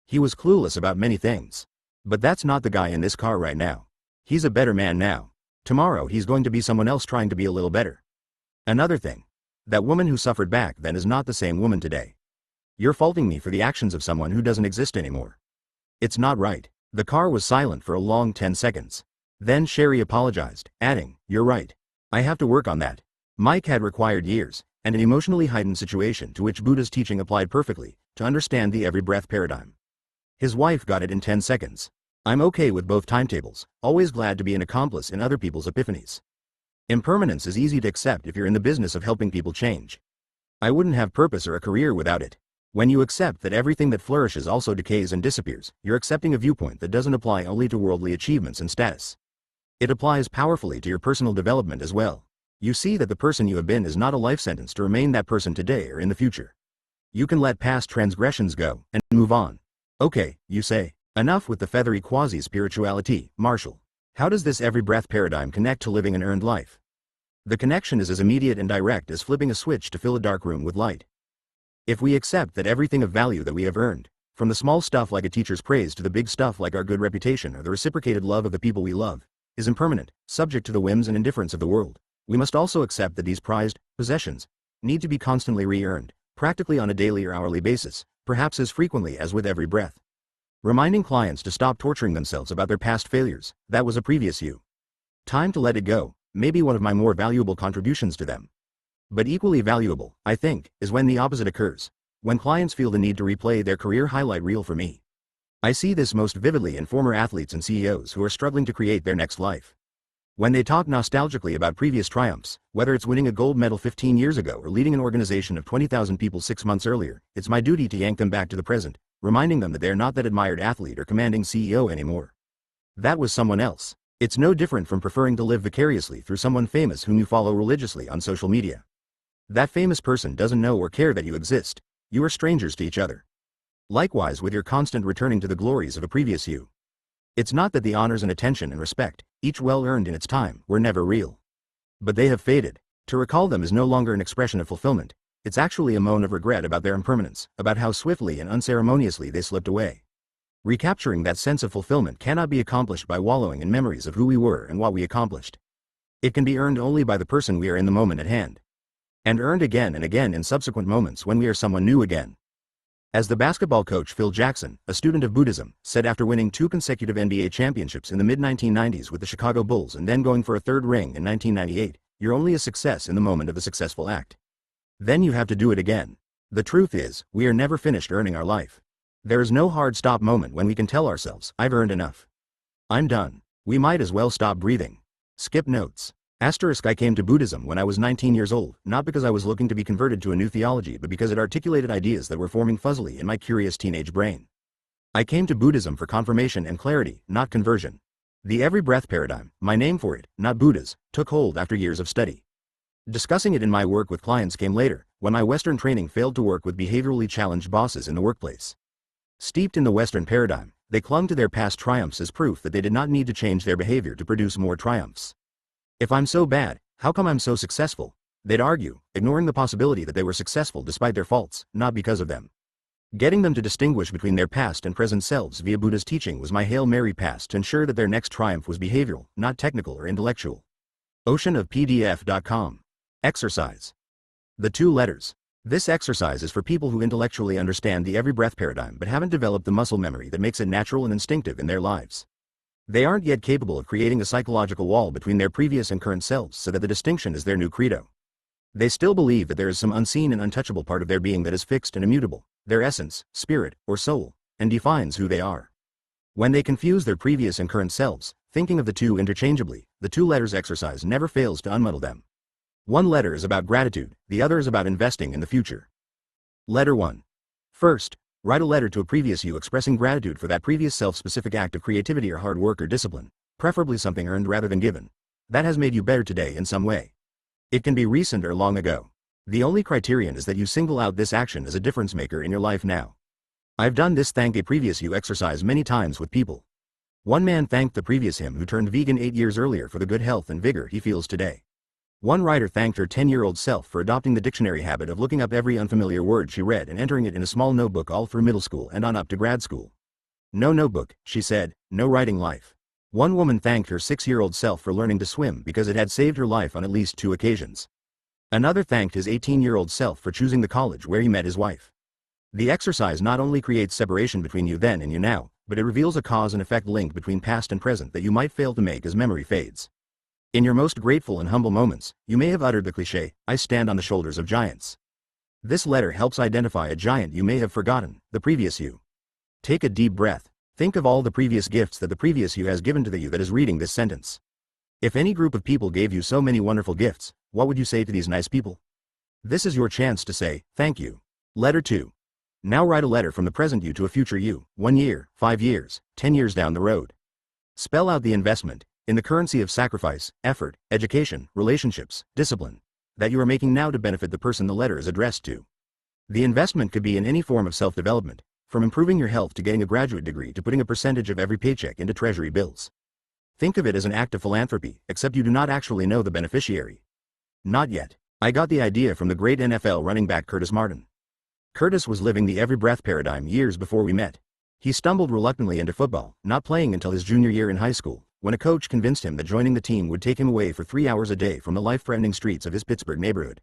He was clueless about many things. But that's not the guy in this car right now. He's a better man now. Tomorrow he's going to be someone else trying to be a little better. Another thing. That woman who suffered back then is not the same woman today. You're faulting me for the actions of someone who doesn't exist anymore. It's not right. The car was silent for a long 10 seconds. Then Sherry apologized, adding, you're right. I have to work on that. Mike had required years, and an emotionally heightened situation to which Buddha's teaching applied perfectly, to understand the every breath paradigm. His wife got it in 10 seconds. I'm okay with both timetables, always glad to be an accomplice in other people's epiphanies. Impermanence is easy to accept if you're in the business of helping people change. I wouldn't have purpose or a career without it. When you accept that everything that flourishes also decays and disappears, you're accepting a viewpoint that doesn't apply only to worldly achievements and status. It applies powerfully to your personal development as well. You see that the person you have been is not a life sentence to remain that person today or in the future. You can let past transgressions go and move on. Okay, you say, enough with the feathery quasi-spirituality, Marshall. How does this every breath paradigm connect to living an earned life? The connection is as immediate and direct as flipping a switch to fill a dark room with light. If we accept that everything of value that we have earned, from the small stuff like a teacher's praise to the big stuff like our good reputation or the reciprocated love of the people we love, is impermanent, subject to the whims and indifference of the world, we must also accept that these prized possessions need to be constantly re-earned, practically on a daily or hourly basis, perhaps as frequently as with every breath. Reminding clients to stop torturing themselves about their past failures, that was a previous you. Time to let it go, may be one of my more valuable contributions to them. But equally valuable, I think, is when the opposite occurs, when clients feel the need to replay their career highlight reel for me. I see this most vividly in former athletes and CEOs who are struggling to create their next life. When they talk nostalgically about previous triumphs, whether it's winning a gold medal 15 years ago or leading an organization of 20,000 people 6 months earlier, it's my duty to yank them back to the present, reminding them that they're not that admired athlete or commanding CEO anymore. That was someone else. It's no different from preferring to live vicariously through someone famous whom you follow religiously on social media. That famous person doesn't know or care that you exist. You are strangers to each other. Likewise with your constant returning to the glories of a previous you. It's not that the honors and attention and respect, each well earned in its time, were never real. But they have faded. To recall them is no longer an expression of fulfillment. It's actually a moan of regret about their impermanence, about how swiftly and unceremoniously they slipped away. Recapturing that sense of fulfillment cannot be accomplished by wallowing in memories of who we were and what we accomplished. It can be earned only by the person we are in the moment at hand. And earned again and again in subsequent moments when we are someone new again. As the basketball coach Phil Jackson, a student of Buddhism, said after winning 2 consecutive NBA championships in the mid-1990s with the Chicago Bulls and then going for a third ring in 1998, you're only a success in the moment of the successful act. Then you have to do it again. The truth is, we are never finished earning our life. There is no hard stop moment when we can tell ourselves, I've earned enough. I'm done. We might as well stop breathing. Skip notes. I came to Buddhism when I was 19 years old, not because I was looking to be converted to a new theology but because it articulated ideas that were forming fuzzily in my curious teenage brain. I came to Buddhism for confirmation and clarity, not conversion. The every breath paradigm, my name for it, not Buddha's, took hold after years of study. Discussing it in my work with clients came later, when my Western training failed to work with behaviorally challenged bosses in the workplace. Steeped in the Western paradigm, they clung to their past triumphs as proof that they did not need to change their behavior to produce more triumphs. If I'm so bad, how come I'm so successful? They'd argue, ignoring the possibility that they were successful despite their faults, not because of them. Getting them to distinguish between their past and present selves via Buddha's teaching was my Hail Mary pass to ensure that their next triumph was behavioral, not technical or intellectual. Oceanofpdf.com. Exercise. The 2 letters. This exercise is for people who intellectually understand the every breath paradigm but haven't developed the muscle memory that makes it natural and instinctive in their lives. They aren't yet capable of creating a psychological wall between their previous and current selves so that the distinction is their new credo. They still believe that there is some unseen and untouchable part of their being that is fixed and immutable, their essence, spirit, or soul, and defines who they are. When they confuse their previous and current selves, thinking of the two interchangeably, the 2 letters exercise never fails to unmuddle them. One letter is about gratitude, the other is about investing in the future. Letter 1. First, write a letter to a previous you expressing gratitude for that previous self-specific act of creativity or hard work or discipline, preferably something earned rather than given, that has made you better today in some way. It can be recent or long ago. The only criterion is that you single out this action as a difference maker in your life now. I've done this thank a previous you exercise many times with people. One man thanked the previous him who turned vegan 8 years earlier for the good health and vigor he feels today. One writer thanked her 10-year-old self for adopting the dictionary habit of looking up every unfamiliar word she read and entering it in a small notebook all through middle school and on up to grad school. No notebook, she said, no writing life. One woman thanked her 6-year-old self for learning to swim because it had saved her life on at least 2 occasions. Another thanked his 18-year-old self for choosing the college where he met his wife. The exercise not only creates separation between you then and you now, but it reveals a cause and effect link between past and present that you might fail to make as memory fades. In your most grateful and humble moments, you may have uttered the cliché, I stand on the shoulders of giants. This letter helps identify a giant you may have forgotten, the previous you. Take a deep breath. Think of all the previous gifts that the previous you has given to the you that is reading this sentence. If any group of people gave you so many wonderful gifts, what would you say to these nice people? This is your chance to say, thank you. Letter 2. Now write a letter from the present you to a future you, 1 year, 5 years, 10 years down the road. Spell out the investment, in the currency of sacrifice, effort, education, relationships, discipline, that you are making now to benefit the person the letter is addressed to. The investment could be in any form of self-development, from improving your health to getting a graduate degree to putting a percentage of every paycheck into treasury bills. Think of it as an act of philanthropy, except you do not actually know the beneficiary. Not yet. I got the idea from the great NFL running back Curtis Martin. Curtis was living the every breath paradigm years before we met. He stumbled reluctantly into football, not playing until his junior year in high school, when a coach convinced him that joining the team would take him away for 3 hours a day from the life-threatening streets of his Pittsburgh neighborhood.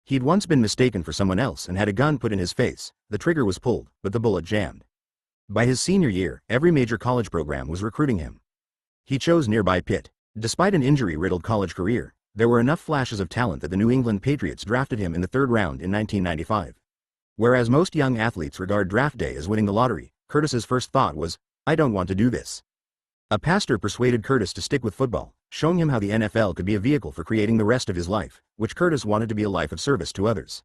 He'd once been mistaken for someone else and had a gun put in his face. The trigger was pulled, but the bullet jammed. By his senior year, every major college program was recruiting him. He chose nearby Pitt. Despite an injury-riddled college career, there were enough flashes of talent that the New England Patriots drafted him in the 3rd round in 1995. Whereas most young athletes regard draft day as winning the lottery, Curtis's first thought was, I don't want to do this. A pastor persuaded Curtis to stick with football, showing him how the NFL could be a vehicle for creating the rest of his life, which Curtis wanted to be a life of service to others.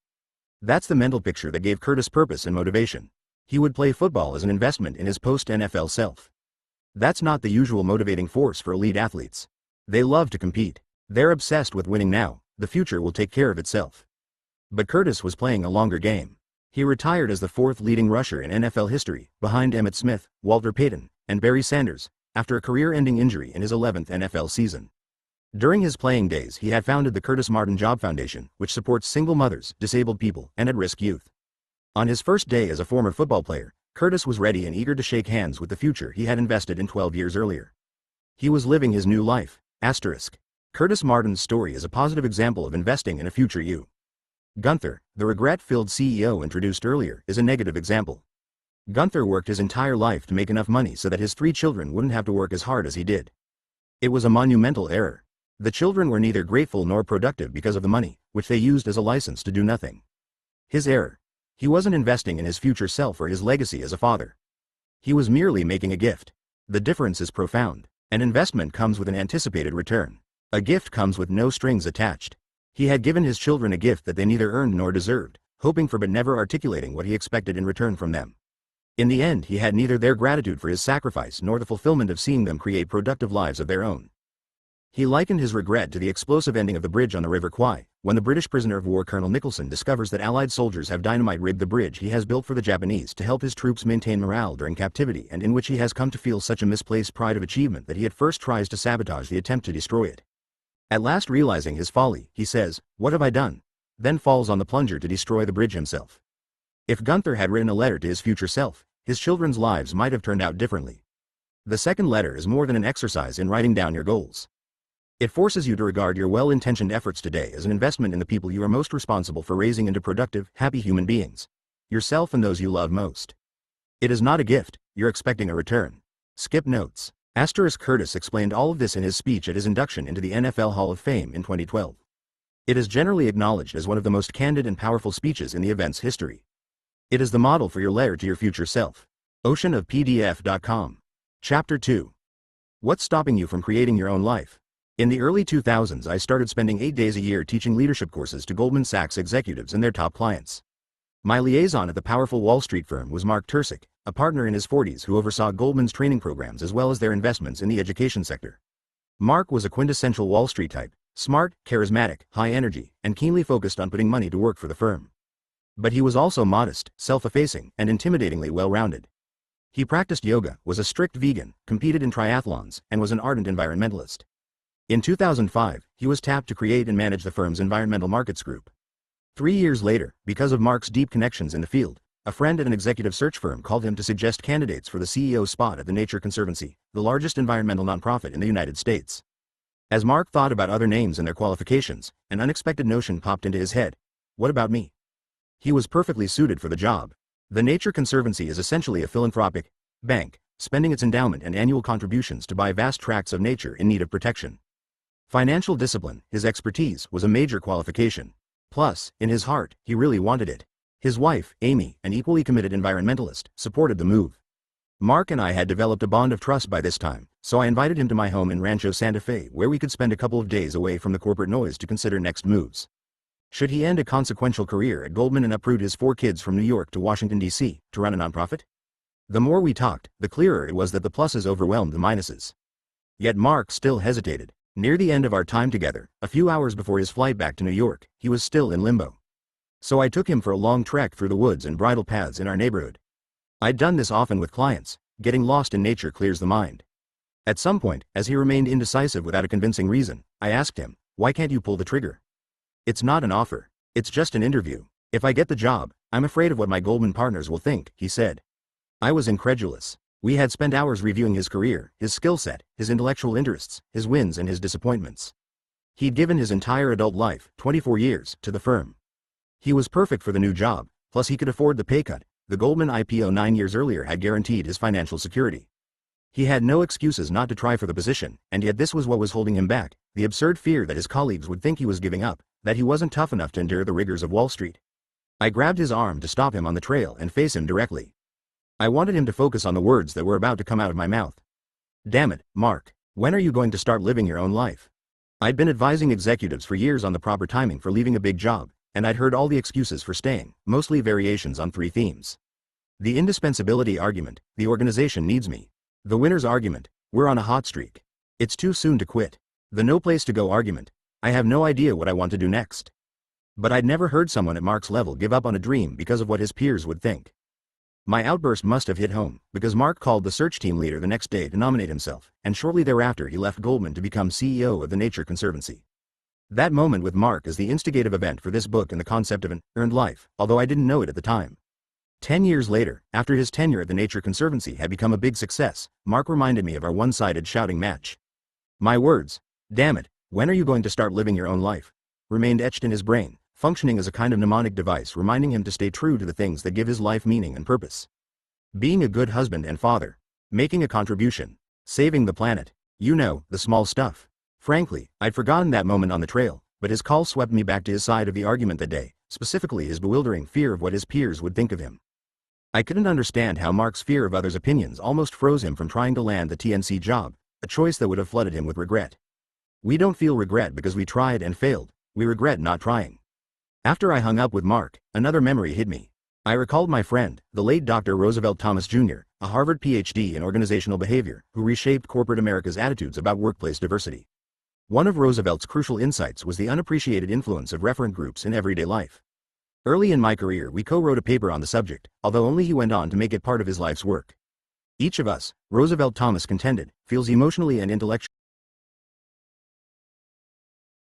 That's the mental picture that gave Curtis purpose and motivation. He would play football as an investment in his post-NFL self. That's not the usual motivating force for elite athletes. They love to compete. They're obsessed with winning now. The future will take care of itself. But Curtis was playing a longer game. He retired as the 4th leading rusher in NFL history, behind Emmitt Smith, Walter Payton, and Barry Sanders, after a career-ending injury in his 11th NFL season. During his playing days he had founded the Curtis Martin Job Foundation, which supports single mothers, disabled people, and at-risk youth. On his first day as a former football player, Curtis was ready and eager to shake hands with the future he had invested in 12 years earlier. He was living his new life, asterisk. Curtis Martin's story is a positive example of investing in a future you. Gunther, the regret-filled CEO introduced earlier, is a negative example. Gunther worked his entire life to make enough money so that his 3 children wouldn't have to work as hard as he did. It was a monumental error. The children were neither grateful nor productive because of the money, which they used as a license to do nothing. His error. He wasn't investing in his future self or his legacy as a father. He was merely making a gift. The difference is profound. An investment comes with an anticipated return. A gift comes with no strings attached. He had given his children a gift that they neither earned nor deserved, hoping for but never articulating what he expected in return from them. In the end, he had neither their gratitude for his sacrifice nor the fulfillment of seeing them create productive lives of their own. He likened his regret to the explosive ending of the bridge on the River Kwai, when the British prisoner of war Colonel Nicholson discovers that Allied soldiers have dynamite-rigged the bridge he has built for the Japanese to help his troops maintain morale during captivity, and in which he has come to feel such a misplaced pride of achievement that he at first tries to sabotage the attempt to destroy it. At last realizing his folly, he says, "What have I done?" Then falls on the plunger to destroy the bridge himself. If Gunther had written a letter to his future self, his children's lives might have turned out differently. The second letter is more than an exercise in writing down your goals. It forces you to regard your well-intentioned efforts today as an investment in the people you are most responsible for raising into productive, happy human beings. Yourself and those you love most. It is not a gift, you're expecting a return. Skip notes. Curtis explained all of this in his speech at his induction into the NFL Hall of Fame in 2012. It is generally acknowledged as one of the most candid and powerful speeches in the event's history. It is the model for your letter to your future self. Oceanofpdf.com. Chapter 2. What's stopping you from creating your own life? In the early 2000s, I started spending 8 days a year teaching leadership courses to Goldman Sachs executives and their top clients. My liaison at the powerful Wall Street firm was Mark Tursick, a partner in his 40s who oversaw Goldman's training programs as well as their investments in the education sector. Mark was a quintessential Wall Street type, smart, charismatic, high energy, and keenly focused on putting money to work for the firm. But he was also modest, self-effacing, and intimidatingly well-rounded. He practiced yoga, was a strict vegan, competed in triathlons, and was an ardent environmentalist. In 2005, he was tapped to create and manage the firm's environmental markets group. 3 years later, because of Mark's deep connections in the field, a friend at an executive search firm called him to suggest candidates for the CEO spot at the Nature Conservancy, the largest environmental nonprofit in the United States. As Mark thought about other names and their qualifications, an unexpected notion popped into his head. What about me? He was perfectly suited for the job. The Nature Conservancy is essentially a philanthropic bank, spending its endowment and annual contributions to buy vast tracts of nature in need of protection. Financial discipline, his expertise, was a major qualification. Plus, in his heart, he really wanted it. His wife, Amy, an equally committed environmentalist, supported the move. Mark and I had developed a bond of trust by this time, so I invited him to my home in Rancho Santa Fe where we could spend a couple of days away from the corporate noise to consider next moves. Should he end a consequential career at Goldman and uproot his 4 kids from New York to Washington, D.C., to run a nonprofit? The more we talked, the clearer it was that the pluses overwhelmed the minuses. Yet Mark still hesitated. Near the end of our time together, a few hours before his flight back to New York, he was still in limbo. So I took him for a long trek through the woods and bridle paths in our neighborhood. I'd done this often with clients. Getting lost in nature clears the mind. At some point, as he remained indecisive without a convincing reason, I asked him, "Why can't you pull the trigger?" "It's not an offer. It's just an interview. If I get the job, I'm afraid of what my Goldman partners will think," he said. I was incredulous. We had spent hours reviewing his career, his skill set, his intellectual interests, his wins and his disappointments. He'd given his entire adult life, 24 years, to the firm. He was perfect for the new job, plus he could afford the pay cut. The Goldman IPO 9 years earlier had guaranteed his financial security. He had no excuses not to try for the position, and yet this was what was holding him back, the absurd fear that his colleagues would think he was giving up, that he wasn't tough enough to endure the rigors of Wall Street. I grabbed his arm to stop him on the trail and face him directly. I wanted him to focus on the words that were about to come out of my mouth. "Damn it, Mark. When are you going to start living your own life?" I'd been advising executives for years on the proper timing for leaving a big job, and I'd heard all the excuses for staying, mostly variations on 3 themes. The indispensability argument, the organization needs me. The winner's argument, we're on a hot streak. It's too soon to quit. The no place to go argument, I have no idea what I want to do next. But I'd never heard someone at Mark's level give up on a dream because of what his peers would think. My outburst must have hit home, because Mark called the search team leader the next day to nominate himself, and shortly thereafter he left Goldman to become CEO of the Nature Conservancy. That moment with Mark is the instigative event for this book and the concept of an earned life, although I didn't know it at the time. 10 years later, after his tenure at the Nature Conservancy had become a big success, Mark reminded me of our one-sided shouting match. My words, "Damn it, When are you going to start living your own life? Remained etched in his brain, functioning as a kind of mnemonic device reminding him to stay true to the things that give his life meaning and purpose. Being a good husband and father. Making a contribution. Saving the planet. You know, the small stuff. Frankly, I'd forgotten that moment on the trail, but his call swept me back to his side of the argument that day, specifically his bewildering fear of what his peers would think of him. I couldn't understand how Mark's fear of others' opinions almost froze him from trying to land the TNC job, a choice that would have flooded him with regret. We don't feel regret because we tried and failed, we regret not trying. After I hung up with Mark, another memory hit me. I recalled my friend, the late Dr. Roosevelt Thomas Jr., a Harvard PhD in organizational behavior, who reshaped corporate America's attitudes about workplace diversity. One of Roosevelt's crucial insights was the unappreciated influence of referent groups in everyday life. Early in my career we co-wrote a paper on the subject, although only he went on to make it part of his life's work. Each of us, Roosevelt Thomas contended, feels emotionally and intellectually